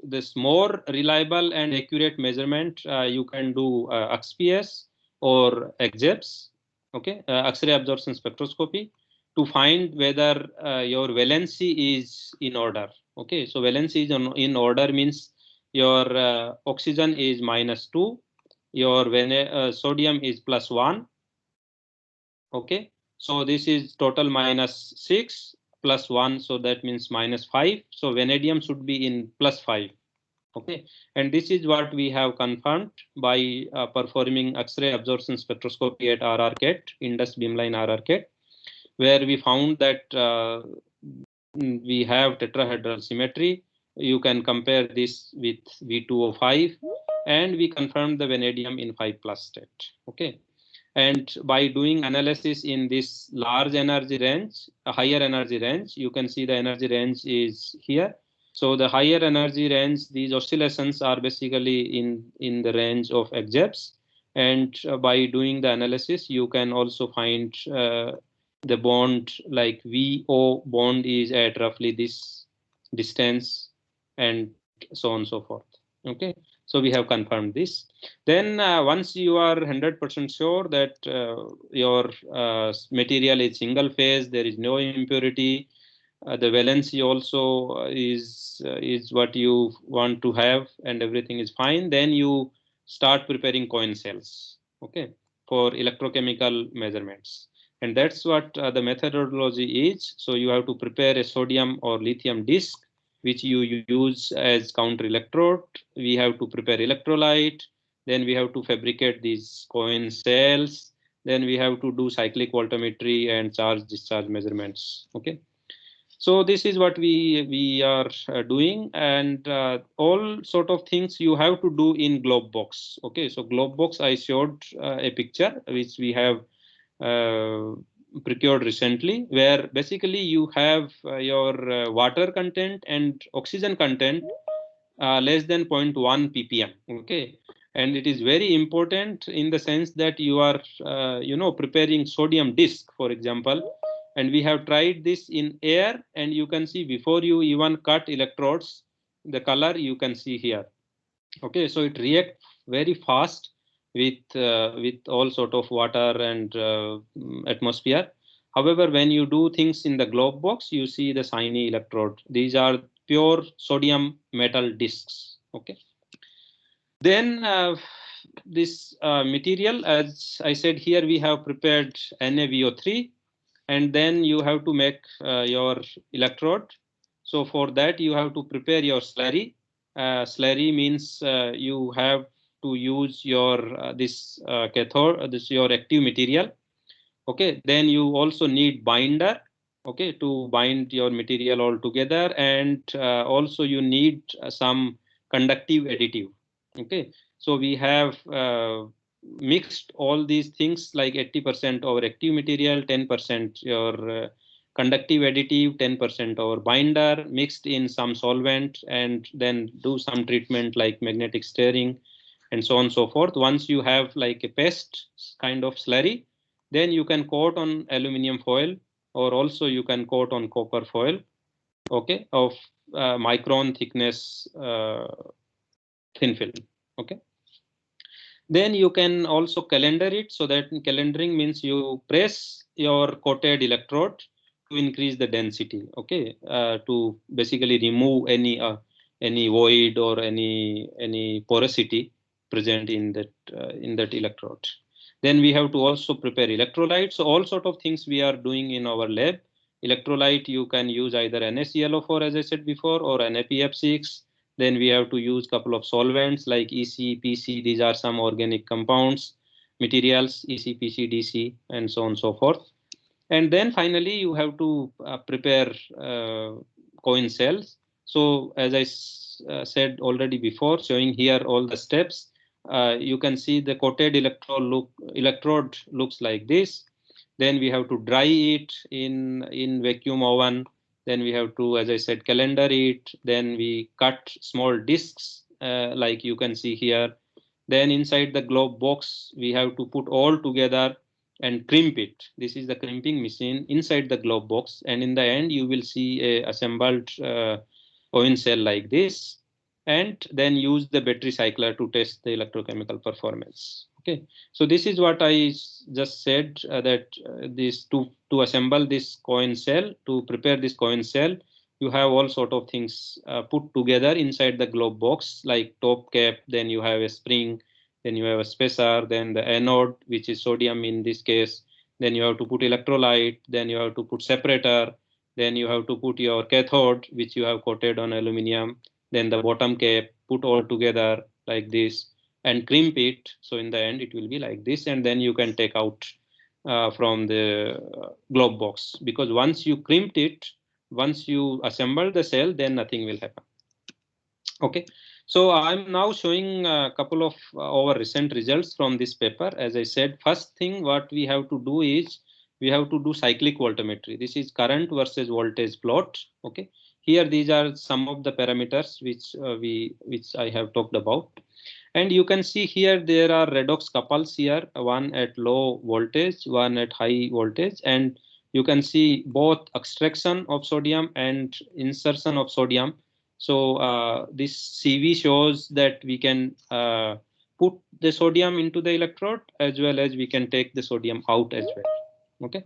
this more reliable and accurate measurement, you can do XPS or XJEPS, okay, X-ray absorption spectroscopy, to find whether your valency is in order. Okay, so valency is in order means your oxygen is -2, your sodium is +1. Okay, so this is total -6 +1, so that means -5. So vanadium should be in +5. Okay, and this is what we have confirmed by performing X-ray absorption spectroscopy at RRCat, Indus Beamline RRCat, where we found that we have tetrahedral symmetry. You can compare this with V2O5, and we confirmed the vanadium in 5+ state. Okay. And by doing analysis in this large energy range, a higher energy range, you can see the energy range is here. So the higher energy range, these oscillations are basically in the range of XJEPS. And by doing the analysis, you can also find the bond, like VO bond is at roughly this distance, and so on and so forth. Okay. So we have confirmed this. Then once you are 100% sure that your material is single phase, there is no impurity, the valency also is what you want to have, and everything is fine, then you start preparing coin cells, okay, for electrochemical measurements. And that's what the methodology is. So you have to prepare a sodium or lithium disk, which you use as counter electrode. We have to prepare electrolyte. Then we have to fabricate these coin cells. Then we have to do cyclic voltammetry and charge discharge measurements. Okay. So this is what we are doing, and all sort of things you have to do in Globe Box. Okay. So Globe Box, I showed a picture which we have procured recently, where basically you have your water content and oxygen content less than 0.1 ppm. Okay, and it is very important in the sense that you are preparing sodium disc, for example, and we have tried this in air, and you can see before you even cut electrodes, the color you can see here. Okay, so it reacts very fast with all sort of water and atmosphere. However, when you do things in the glove box, you see the shiny electrode. These are pure sodium metal discs. Okay, then this material, as I said, here we have prepared NaVO3, and then you have to make your electrode. So for that you have to prepare your slurry. Slurry means you have to use your this cathode, this your active material. Okay, then you also need binder, okay, to bind your material all together, and also you need some conductive additive. Okay, so we have mixed all these things, like 80% our active material, 10% your conductive additive, 10% our binder, mixed in some solvent, and then do some treatment like magnetic stirring and so on and so forth. Once you have like a paste kind of slurry, then you can coat on aluminum foil, or also you can coat on copper foil, okay, of micron thickness thin film. Okay, then you can also calender it. So that calendering means you press your coated electrode to increase the density, okay, to basically remove any void or any porosity present in that electrode. Then we have to also prepare electrolyte. So all sort of things we are doing in our lab. Electrolyte, you can use either NaClO4, as I said before, or NaPF6. Then we have to use couple of solvents like EC, PC. These are some organic compounds, materials, EC, PC, DC, and so on and so forth. And then finally, you have to prepare coin cells. So as I said already before, showing here all the steps, you can see the coated electrode looks like this. Then we have to dry it in vacuum oven. Then we have to, as I said, calender it. Then we cut small discs like you can see here. Then inside the glove box, we have to put all together and crimp it. This is the crimping machine inside the glove box, and in the end you will see a assembled coin cell like this, and then use the battery cycler to test the electrochemical performance. Okay, so this is what I just said, that this to assemble this coin cell, to prepare this coin cell, you have all sort of things put together inside the glove box, like top cap, then you have a spring, then you have a spacer, then the anode, which is sodium in this case, then you have to put electrolyte, then you have to put separator, then you have to put your cathode, which you have coated on aluminum, then the bottom cap, put all together like this and crimp it. So in the end it will be like this, and then you can take out from the glove box, because once you crimped it, once you assemble the cell, then nothing will happen. Okay, so I'm now showing a couple of our recent results from this paper. As I said, first thing what we have to do is we have to do cyclic voltammetry. This is current versus voltage plot. Okay, here these are some of the parameters which I have talked about. And you can see here there are redox couples here, one at low voltage, one at high voltage, and you can see both extraction of sodium and insertion of sodium. So this CV shows that we can put the sodium into the electrode, as well as we can take the sodium out as well. Okay,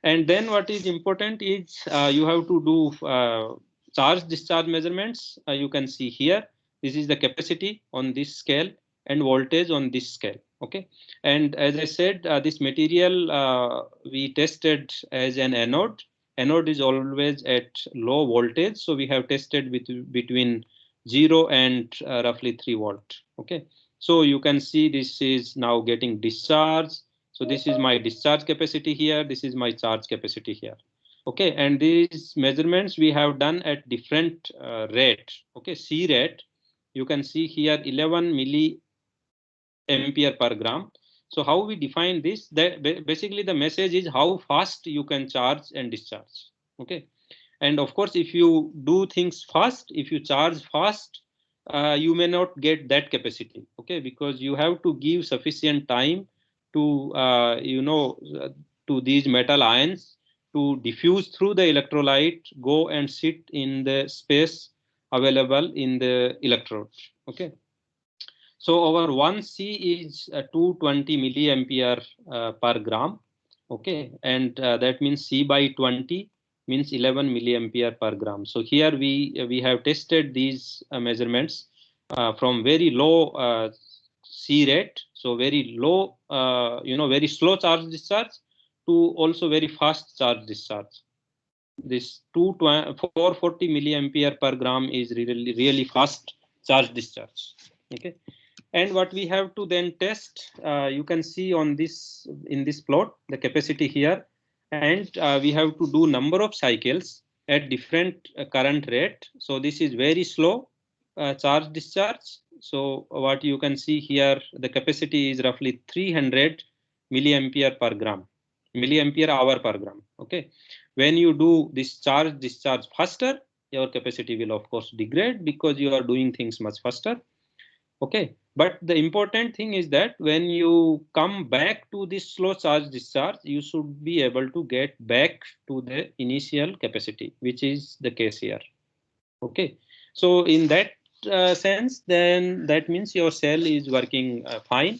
and then what is important is you have to do charge discharge measurements. You can see here, this is the capacity on this scale and voltage on this scale. Okay, and as I said, this material we tested as an anode. Anode is always at low voltage, so we have tested between 0 and roughly 3 volt. Okay, so you can see this is now getting discharged. So this is my discharge capacity here, this is my charge capacity here. Okay, and these measurements we have done at different rate. Okay, C rate, you can see here 11 milliampere per gram. So how we define this? That basically the message is how fast you can charge and discharge. Okay, and of course, if you do things fast, if you charge fast, you may not get that capacity. Okay, because you have to give sufficient time to to these metal ions to diffuse through the electrolyte, go and sit in the space available in the electrode. Okay. So our 1C is 220 milliampere per gram. Okay, and that means C by 20 means 11 milliampere per gram. So here we have tested these measurements from very low C rate, so very low, very slow charge discharge, to also very fast charge discharge. This 440 milliampere per gram is really fast charge discharge. Okay, and what we have to then test, you can see on this, in this plot, the capacity here, and we have to do number of cycles at different current rate. So this is very slow charge discharge. So what you can see here, the capacity is roughly 300 milliampere per gram, milliampere hour per gram. Okay, when you do this charge discharge faster, your capacity will of course degrade because you are doing things much faster. Okay, but the important thing is that when you come back to this slow charge discharge, you should be able to get back to the initial capacity, which is the case here. Okay, so in that sense, then that means your cell is working fine.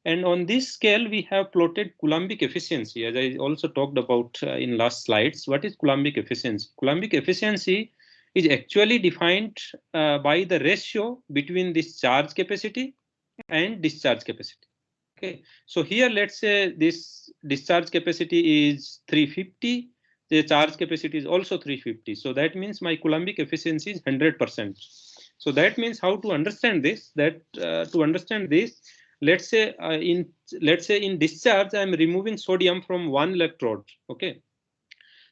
And on this scale, we have plotted Coulombic efficiency, as I also talked about in last slides. What is Coulombic efficiency? Coulombic efficiency is actually defined by the ratio between this charge capacity and discharge capacity. Okay, so here let's say this discharge capacity is 350, the charge capacity is also 350. So that means my Coulombic efficiency is 100%. So that means how to understand this? That to understand this, let's say in discharge, I'm removing sodium from one electrode. Okay,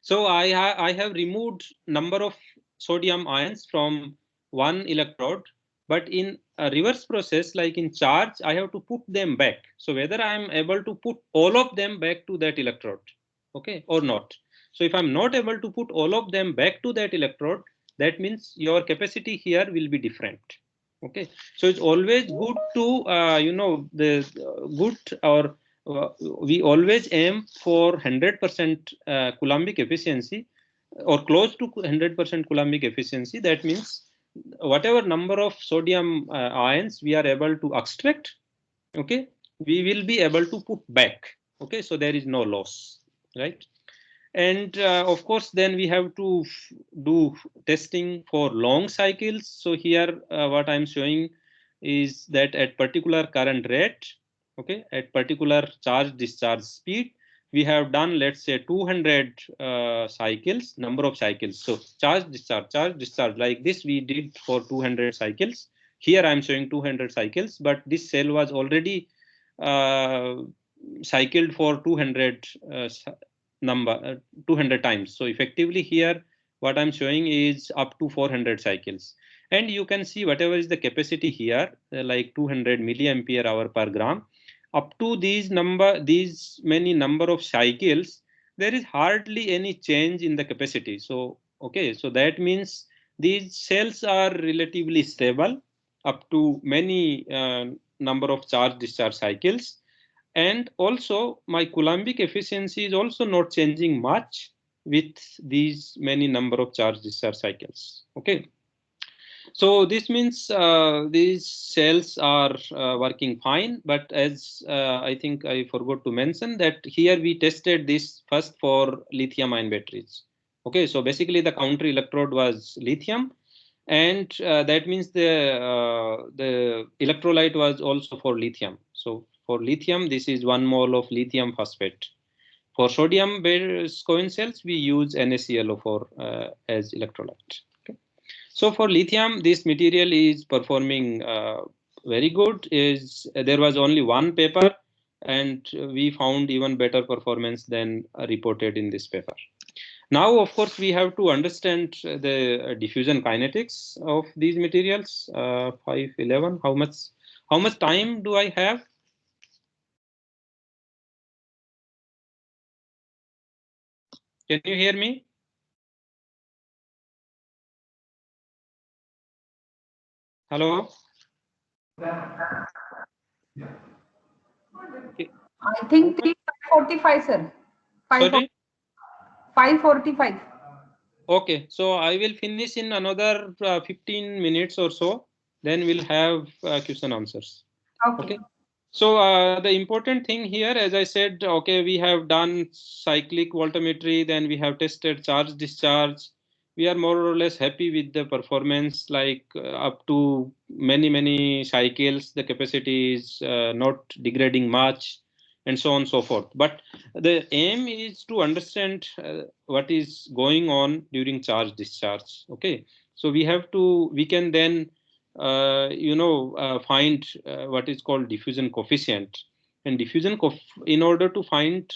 so I have removed number of sodium ions from one electrode, but in a reverse process, like in charge, I have to put them back. So whether I am able to put all of them back to that electrode, okay, or not. So if I'm not able to put all of them back to that electrode, that means your capacity here will be different. Okay, so it's always good to the good, or we always aim for 100% Coulombic efficiency, or close to 100% Coulombic efficiency. That means whatever number of sodium ions we are able to extract, okay, we will be able to put back. Okay, so there is no loss, right? And of course, then we have to do testing for long cycles. So here, what I'm showing is that at particular current rate, okay, at particular charge discharge speed, we have done, let's say, 200 cycles, number of cycles. So charge discharge, like this we did for 200 cycles. Here I'm showing 200 cycles, but this cell was already cycled for 200 200 times. So effectively here, what I'm showing is up to 400 cycles. And you can see whatever is the capacity here, like 200 milliampere hour per gram, up to these many number of cycles, there is hardly any change in the capacity. So, okay, so that means these cells are relatively stable up to many number of charge discharge cycles. And also my Coulombic efficiency is also not changing much with these many number of charge discharge cycles. Okay, so this means these cells are working fine, but as I think I forgot to mention that here we tested this first for lithium ion batteries. Okay, so basically the counter electrode was lithium, and that means the electrolyte was also for lithium. So for lithium, this is 1 mole of lithium phosphate. For sodium based coin cells, we use NaClO4 as electrolyte. Okay. So for lithium, this material is performing very good. There was only one paper, and we found even better performance than reported in this paper. Now, of course, we have to understand the diffusion kinetics of these materials. 511. How much time do I have? Can you hear me? Hello? I think 5:45, sir. Sorry? 5:45. Okay, so I will finish in another 15 minutes or so. Then we'll have question answers. Okay. So the important thing here, as I said, okay, we have done cyclic voltammetry, then we have tested charge discharge. We are more or less happy with the performance, like up to many cycles, the capacity is not degrading much, and so on and so forth. But the aim is to understand what is going on during charge discharge. Okay, so we can then find what is called diffusion coefficient. And in order to find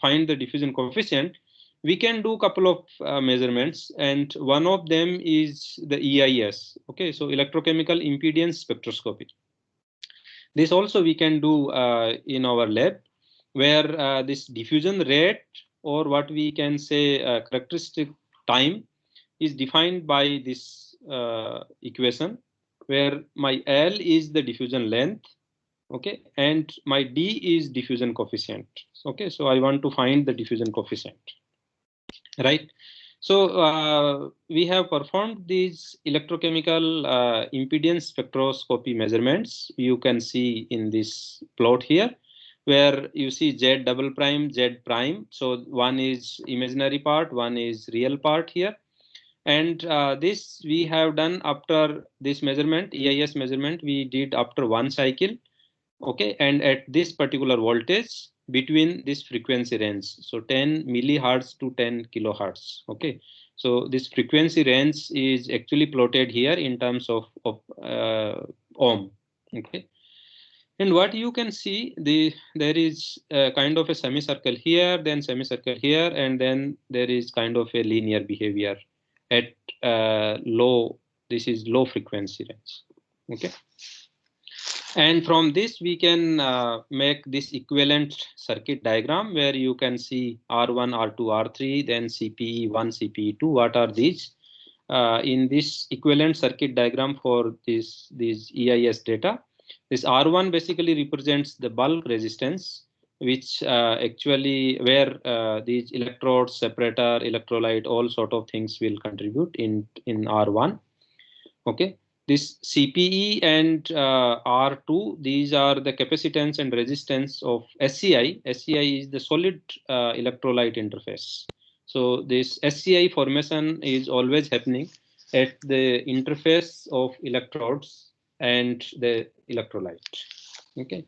find the diffusion coefficient, we can do a couple of measurements, and one of them is the EIS. Okay, so electrochemical impedance spectroscopy. This also we can do in our lab, where this diffusion rate, or what we can say characteristic time, is defined by this equation, where my L is the diffusion length, okay, and my D is diffusion coefficient. Okay, so I want to find the diffusion coefficient, right? So we have performed these electrochemical impedance spectroscopy measurements. You can see in this plot here, where you see Z double prime, Z prime. So one is imaginary part, one is real part here. And this we have done after this measurement, EIS measurement, we did after one cycle. Okay, and at this particular voltage between this frequency range, so 10 millihertz to 10 kilohertz. Okay, so this frequency range is actually plotted here in terms of ohm. Okay, and what you can see, there is kind of a semicircle here, then semicircle here, and then there is kind of a linear behavior at low. This is low frequency range. Okay. And from this, we can make this equivalent circuit diagram, where you can see R1, R2, R3, then CPE1, CPE2. What are these? In this equivalent circuit diagram for these EIS data, this R1 basically represents the bulk resistance, which actually where these electrodes, separator, electrolyte, all sort of things will contribute in R1. Okay. This CPE and R2, these are the capacitance and resistance of SCI. SCI is the solid electrolyte interface. So this SCI formation is always happening at the interface of electrodes and the electrolyte. Okay.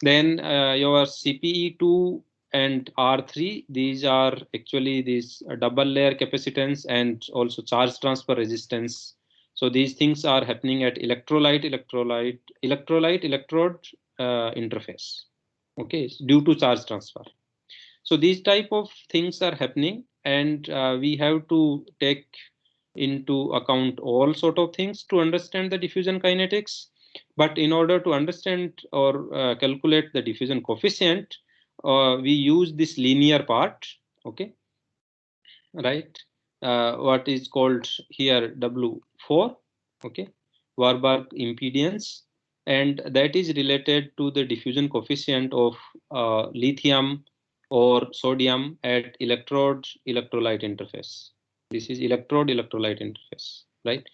Then your CPE2 and R3, these are actually this double layer capacitance and also charge transfer resistance. So these things are happening at electrolyte electrode interface. Okay, due to charge transfer. So these type of things are happening, and we have to take into account all sort of things to understand the diffusion kinetics. But in order to understand or calculate the diffusion coefficient, we use this linear part. Okay, right? What is called here W4, okay, Warburg impedance, and that is related to the diffusion coefficient of lithium or sodium at electrode electrolyte interface. This is electrode electrolyte interface, right?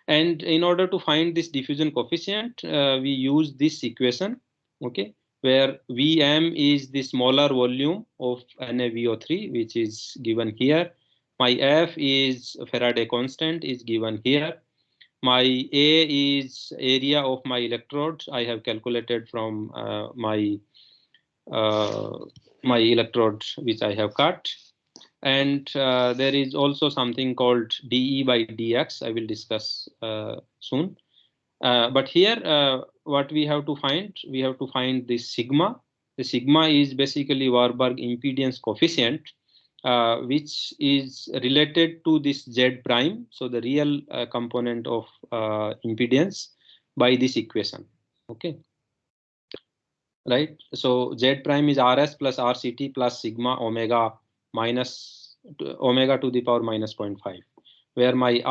And in order to find this diffusion coefficient, we use this equation, okay, where Vm is the smaller volume of NaVO3, which is given here. My F is Faraday constant, is given here. My A is area of my electrode. I have calculated from my electrode which I have cut. And there is also something called dE by dx. I will discuss soon. But here, what we have to find, this sigma. The sigma is basically Warburg impedance coefficient, which is related to this Z prime, so the real component of impedance, by this equation. Okay, right? So Z prime is Rs plus RCT plus sigma omega minus omega to the power minus 0.5, where my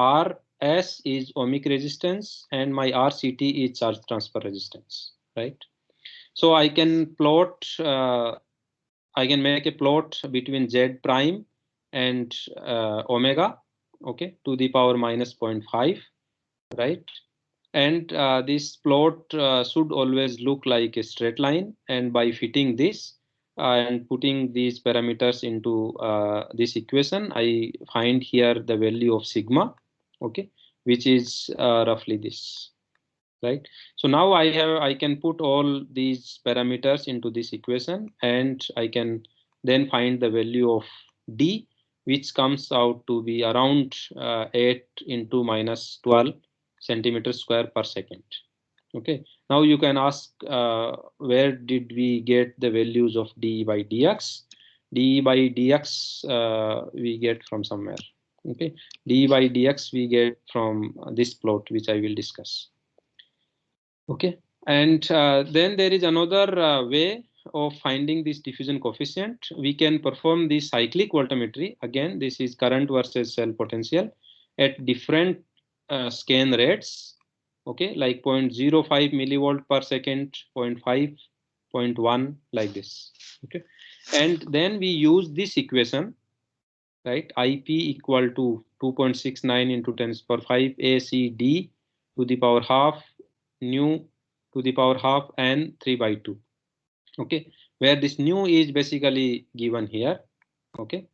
Rs is ohmic resistance and my RCT is charge transfer resistance, right? So I can plot, I can make a plot between Z prime and omega, okay, to the power minus 0.5, right? And this plot should always look like a straight line, and by fitting this and putting these parameters into this equation, I find here the value of sigma, okay, which is roughly this, right? So now I can put all these parameters into this equation, and I can then find the value of D, which comes out to be around 8 into minus 12 centimeters square per second. Okay, now you can ask where did we get the values of d by dx? D by dx we get from somewhere. Okay, d by dx we get from this plot, which I will discuss. Okay, and then there is another way of finding this diffusion coefficient. We can perform the cyclic voltammetry. Again, this is current versus cell potential at different scan rates. Okay, like 0.05 millivolt per second, 0.5, 0.1, like this. Okay, and then we use this equation, right? IP equal to 2.69 into 10 to the power 5 ACD to the power half nu to the power half and 3 by 2. Okay, where this nu is basically given here. Okay,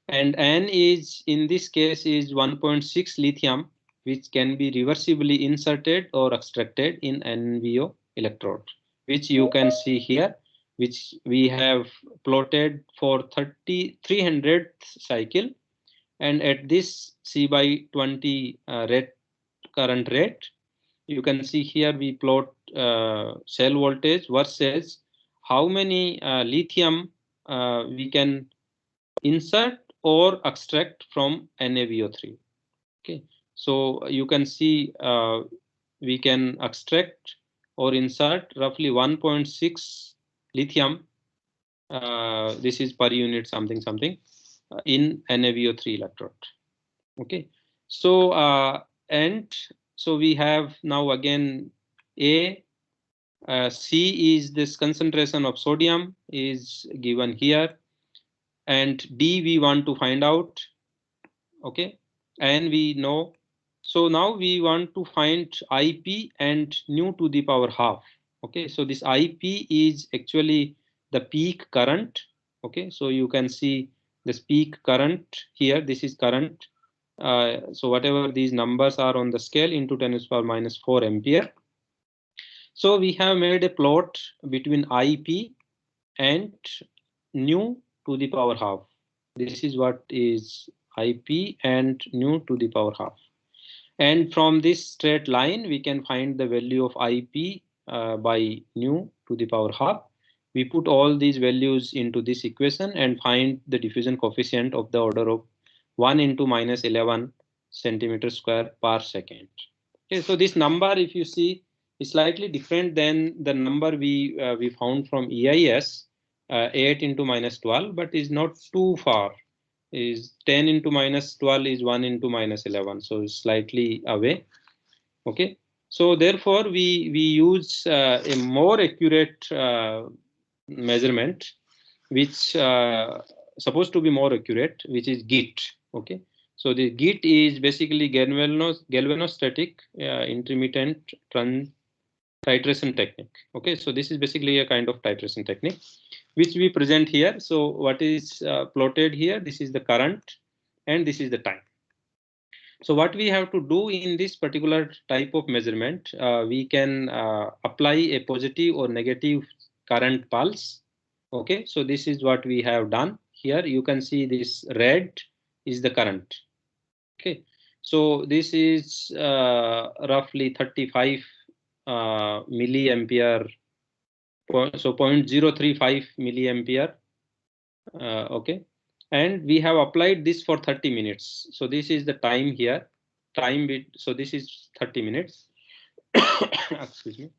and N is in this case is 1.6 lithium, which can be reversibly inserted or extracted in NVO electrode, which you can see here, which we have plotted for 300th cycle, and at this C by 20 rate current rate, you can see here we plot cell voltage versus how many lithium we can insert or extract from NaVO3. Okay, so you can see we can extract or insert roughly 1.6 lithium. This is per unit something in NaVO3 electrode. Okay, so and so we have now again C is this concentration of sodium is given here, and D we want to find out. Okay, and we know. So now we want to find IP and nu to the power half. Okay, so this IP is actually the peak current. Okay, so you can see this peak current here. This is current. So whatever these numbers are on the scale into 10 to the power minus 4 ampere. So we have made a plot between IP and nu to the power half. This is what is IP and nu to the power half. And from this straight line, we can find the value of IP by nu to the power half. We put all these values into this equation and find the diffusion coefficient of the order of 1 into minus 11 centimeters square per second. Okay, so this number, if you see, is slightly different than the number we found from EIS, 8 into minus 12, but is not too far. Is 10 into minus 12 is 1 into minus 11, so it's slightly away. Okay, so therefore we use a more accurate measurement, which supposed to be more accurate, which is GIT. Okay, so the GIT is basically galvanostatic intermittent titration technique. Okay, so this is basically a kind of titration technique which we present here. So what is plotted here, this is the current and this is the time. So what we have to do in this particular type of measurement, we can apply a positive or negative current pulse. Okay, so this is what we have done here. You can see this red is the current. Okay, so this is roughly 35 milliampere, so 0.035 milliampere. Okay, and we have applied this for 30 minutes. So this is the time here, time bit. So this is 30 minutes. Excuse me.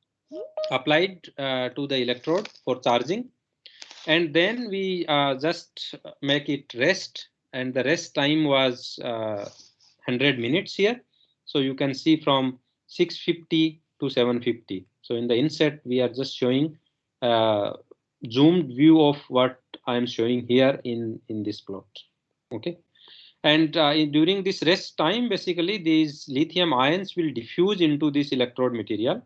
Applied to the electrode for charging. And then we just make it rest, and the rest time was 100 minutes here. So you can see from 650 to 750. So in the inset, we are just showing zoomed view of what I am showing here in this plot. Okay. And during this rest time, basically these lithium ions will diffuse into this electrode material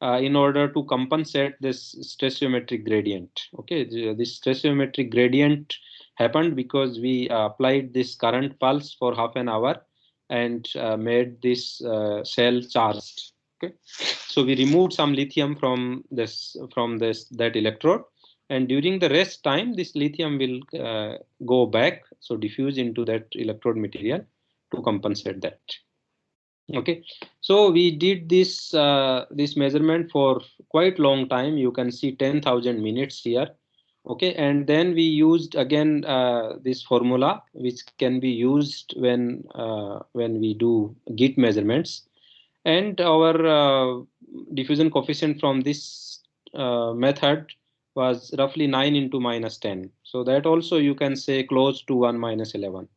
in order to compensate this stoichiometric gradient. Okay, this stoichiometric gradient happened because we applied this current pulse for half an hour and made this cell charged. Okay, so we removed some lithium from that electrode, and during the rest time, this lithium will go back, so diffuse into that electrode material to compensate that. Okay, so we did this measurement for quite long time. You can see 10,000 minutes here. Okay, and then we used again this formula, which can be used when we do git measurements, and our diffusion coefficient from this method was roughly 9 into minus 10. So that also you can say close to 1 minus 11.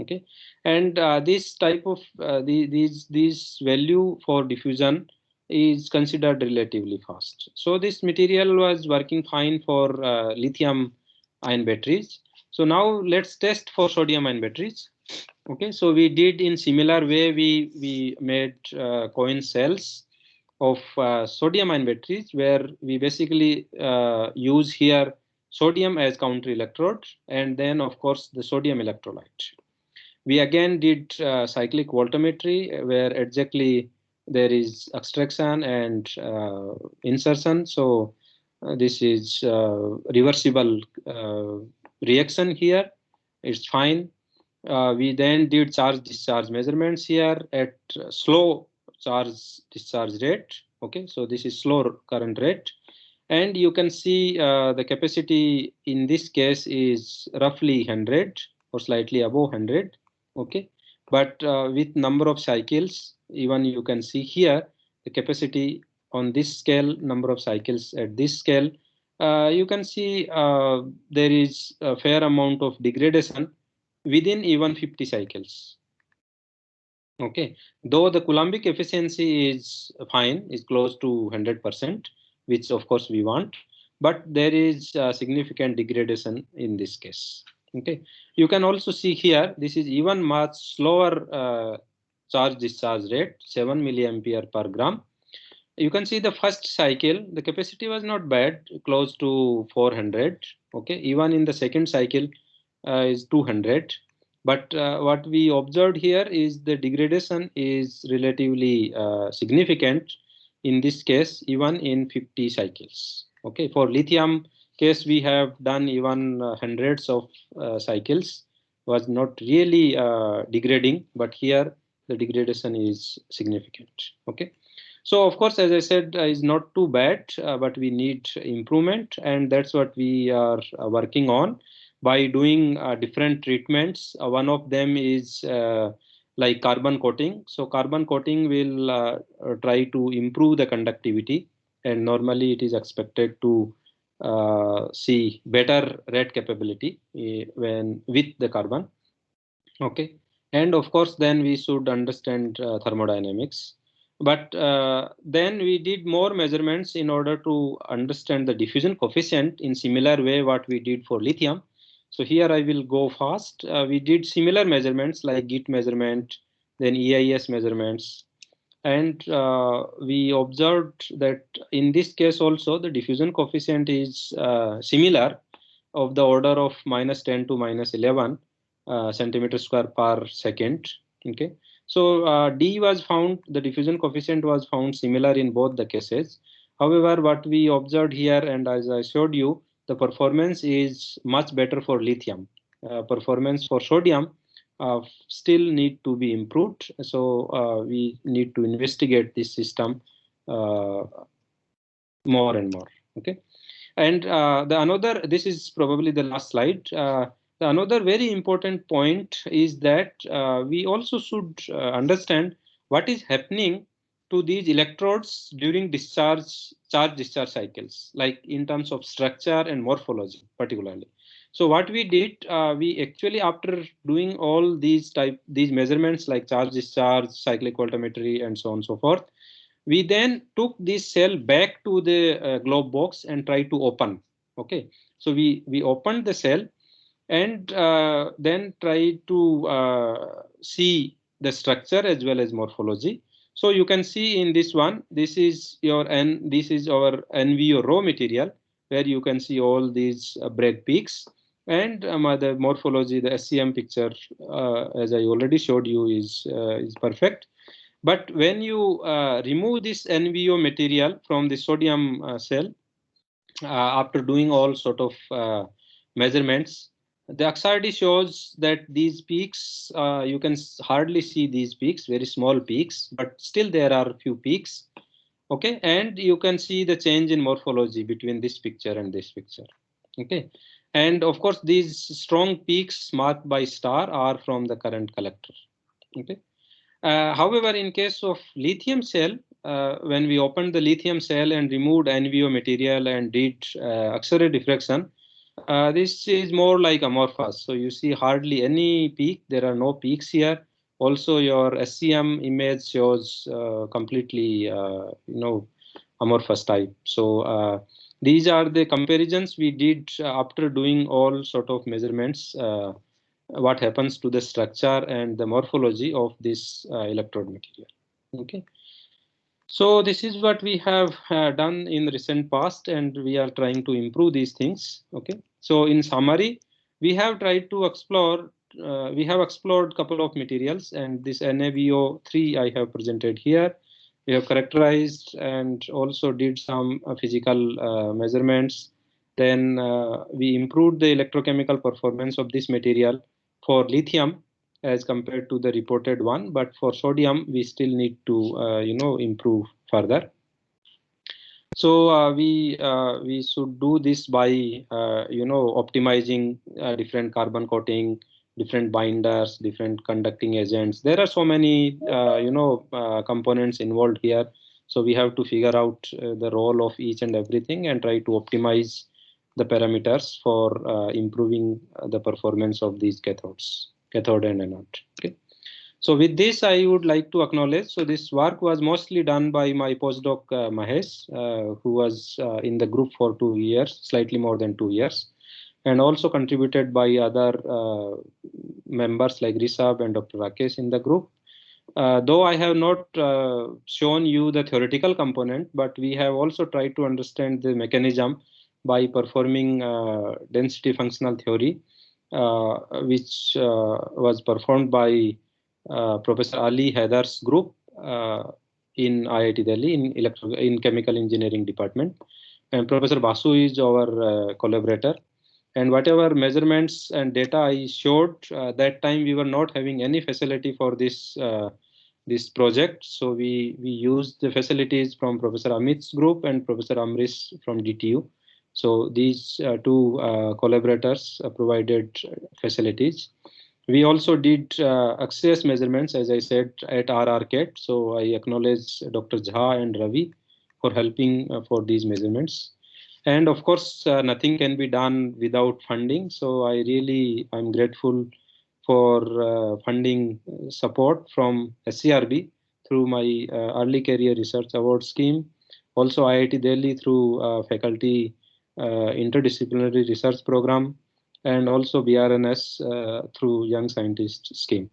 Okay, and this type of these value for diffusion is considered relatively fast. So this material was working fine for lithium ion batteries. So now let's test for sodium ion batteries. Okay, so we did in similar way, we made coin cells of sodium ion batteries, where we basically use here sodium as counter electrode, and then of course the sodium electrolyte. We again did cyclic voltammetry, where exactly there is extraction and insertion. So this is reversible reaction here. It's fine. We then did charge discharge measurements here at slow charge discharge rate. Okay, so this is slow current rate, and you can see the capacity in this case is roughly 100 or slightly above 100. Okay, but with number of cycles, even you can see here the capacity on this scale, number of cycles at this scale, you can see there is a fair amount of degradation within even 50 cycles. Okay, though the Coulombic efficiency is fine, is close to 100%, which of course we want, but there is significant degradation in this case. Okay, you can also see here, this is even much slower charge discharge rate, 7 milliampere per gram. You can see the first cycle, the capacity was not bad, close to 400. Okay, even in the second cycle is 200. But what we observed here is the degradation is relatively significant in this case, even in 50 cycles. Okay, for lithium case, we have done even hundreds of cycles, was not really degrading, but here the degradation is significant. Okay. So of course, as I said, is not too bad, but we need improvement, and that's what we are working on by doing different treatments. One of them is like carbon coating. So carbon coating will try to improve the conductivity, and normally it is expected to see better rate capability when with the carbon. Okay, and of course, then we should understand thermodynamics. But then we did more measurements in order to understand the diffusion coefficient in similar way what we did for lithium. So here I will go fast. We did similar measurements like git measurement, then EIS measurements, and we observed that in this case also the diffusion coefficient is similar, of the order of minus 10 to minus 11 centimeter square per second. Okay, so D was found, the diffusion coefficient was found similar in both the cases. However, what we observed here, and as I showed you, the performance is much better for lithium. Performance for sodium still need to be improved. So we need to investigate this system more and more. Okay, and this is probably the last slide. Another very important point is that we also should understand what is happening to these electrodes during charge discharge cycles, like in terms of structure and morphology particularly. So what we did, we actually, after doing all these measurements like charge discharge, cyclic voltammetry, and so on and so forth, we then took this cell back to the globe box and tried to open. Okay, so we opened the cell and then try to see the structure as well as morphology. So you can see in this one, this is this is our NVO raw material, where you can see all these break peaks, and the morphology, the SCM picture, as I already showed you, is perfect. But when you remove this NVO material from the sodium cell, after doing all sort of measurements, the XRD shows that these peaks, you can hardly see these peaks, very small peaks, but still there are a few peaks. Okay, and you can see the change in morphology between this picture and this picture. Okay, and of course these strong peaks marked by star are from the current collector. Okay. However, in case of lithium cell, when we opened the lithium cell and removed NVO material and did X-ray diffraction, this is more like amorphous. So you see hardly any peak. There are no peaks here. Also, your SCM image shows completely, amorphous type. So these are the comparisons we did after doing all sort of measurements. What happens to the structure and the morphology of this electrode material. Okay. So this is what we have done in the recent past, and we are trying to improve these things. Okay. So in summary, we have tried to explore. We have explored a couple of materials, and this NaVO3 I have presented here. We have characterized and also did some physical measurements. Then we improved the electrochemical performance of this material for lithium as compared to the reported one, but for sodium we still need to improve further. So we should do this by optimizing different carbon coating, different binders, different conducting agents. There are so many components involved here, so we have to figure out the role of each and everything and try to optimize the parameters for improving the performance of these cathodes, cathode and anode. Okay. So with this, I would like to acknowledge. So this work was mostly done by my postdoc Mahesh, who was in the group for 2 years, slightly more than 2 years, and also contributed by other members like Rishabh and Dr. Rakesh in the group. Though I have not shown you the theoretical component, but we have also tried to understand the mechanism by performing density functional theory, which was performed by Professor Ali Haidar's group in IIT Delhi in chemical engineering department, and Professor Basu is our collaborator. And whatever measurements and data I showed that time, we were not having any facility for this this project. So we used the facilities from Professor Amit's group and Professor Amrish from DTU. So these two collaborators provided facilities. We also did access measurements, as I said, at RRCAT. So I acknowledge Dr. Jha and Ravi for helping for these measurements. And of course, nothing can be done without funding. So I'm grateful for funding support from SCRB through my Early Career Research Award scheme. Also IIT Delhi through faculty interdisciplinary research program, and also BRNS through Young Scientist scheme.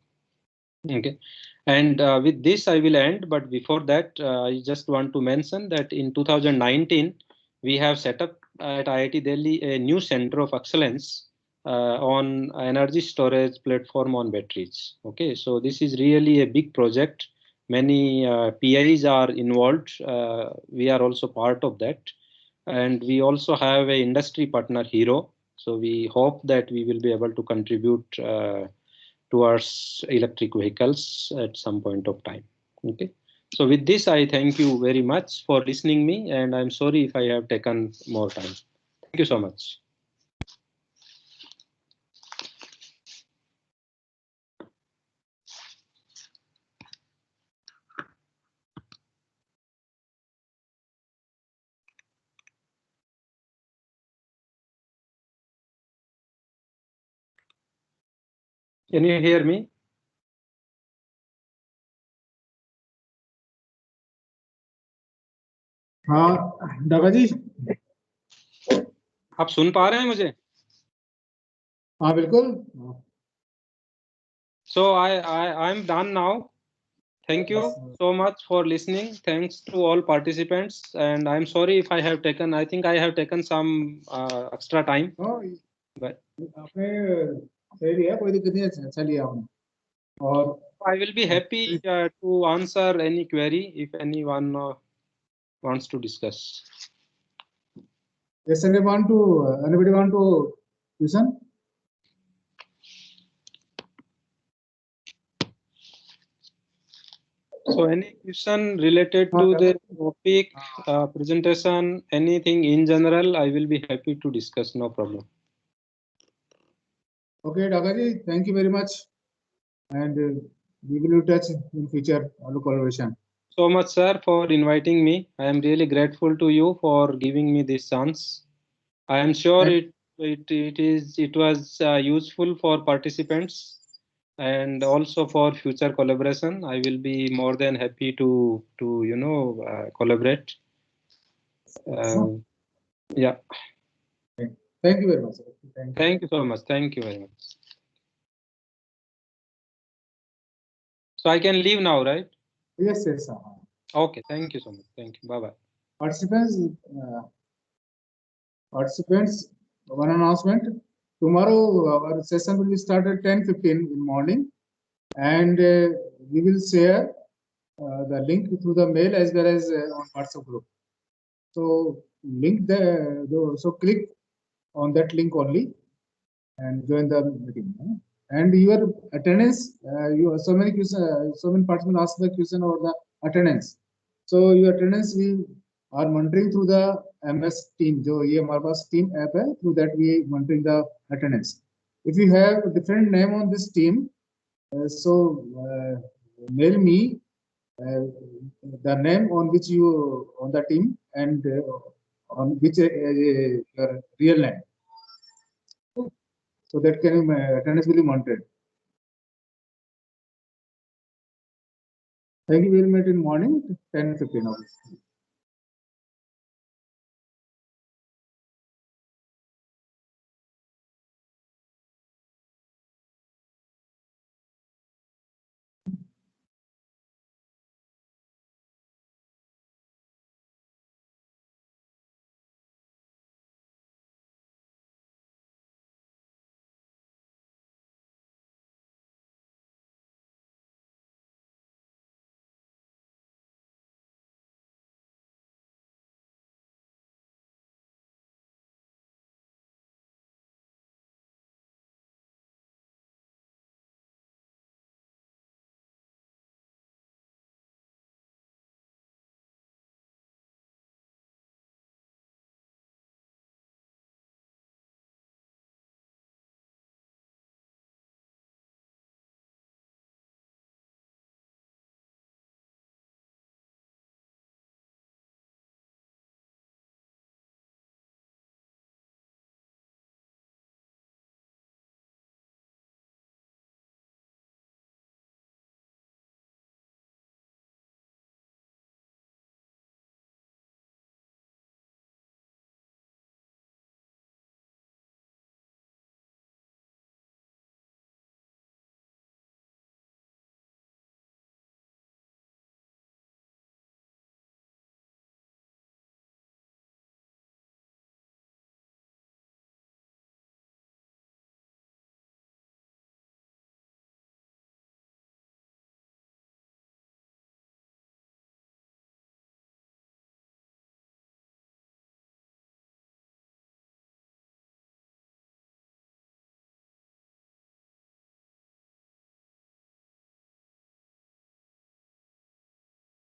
Okay, and with this I will end. But before that, I just want to mention that in 2019 we have set up at IIT Delhi a new center of excellence on energy storage platform on batteries. Okay, so this is really a big project. Many PIs are involved. We are also part of that, and we also have a industry partner, Hero. So we hope that we will be able to contribute towards electric vehicles at some point of time. Okay. So with this, I thank you very much for listening me, and I'm sorry if I have taken more time. Thank you so much. Can you hear me? हाँ दादा जी, आप सुन पा रहे हैं मुझे? हाँ बिल्कुल। So I'm done now. Thank you so much for listening. Thanks to all participants, and I'm sorry if I have taken. I think I have taken some extra time. But आपने सही लिया, कोई दिक्कत नहीं है, अच्छा लिया आपने। और I will be happy to answer any query if anyone wants to discuss. yes, anybody want to listen? So any question related to the topic, presentation, anything in general, I will be happy to discuss. No problem. Okay, Dagaji, thank you very much, and we will touch in future collaboration. So much, sir, for inviting me. I am really grateful to you for giving me this chance. I am sure it was useful for participants and also for future collaboration. I will be more than happy to collaborate. Yeah. Thank you very much. Thank you so much. Thank you very much. So I can leave now, right? Yes, yes. Okay. Thank you so much. Thank you. Bye bye. Participants, one announcement. Tomorrow our session will be started 10:15 in morning, and we will share the link through the mail as well as on WhatsApp group. So so click on that link only and join the meeting. And your attendance, so many participants ask the question about the attendance. So your attendance we are monitoring through the MS Team. जो ये हमारे पास team app है, through that we monitoring the attendance. If you have a different name on this team, so mail me the name on which you on the team and on which your real name. So that can attendance will be monitored. Thank you very much in morning 10:15 hours.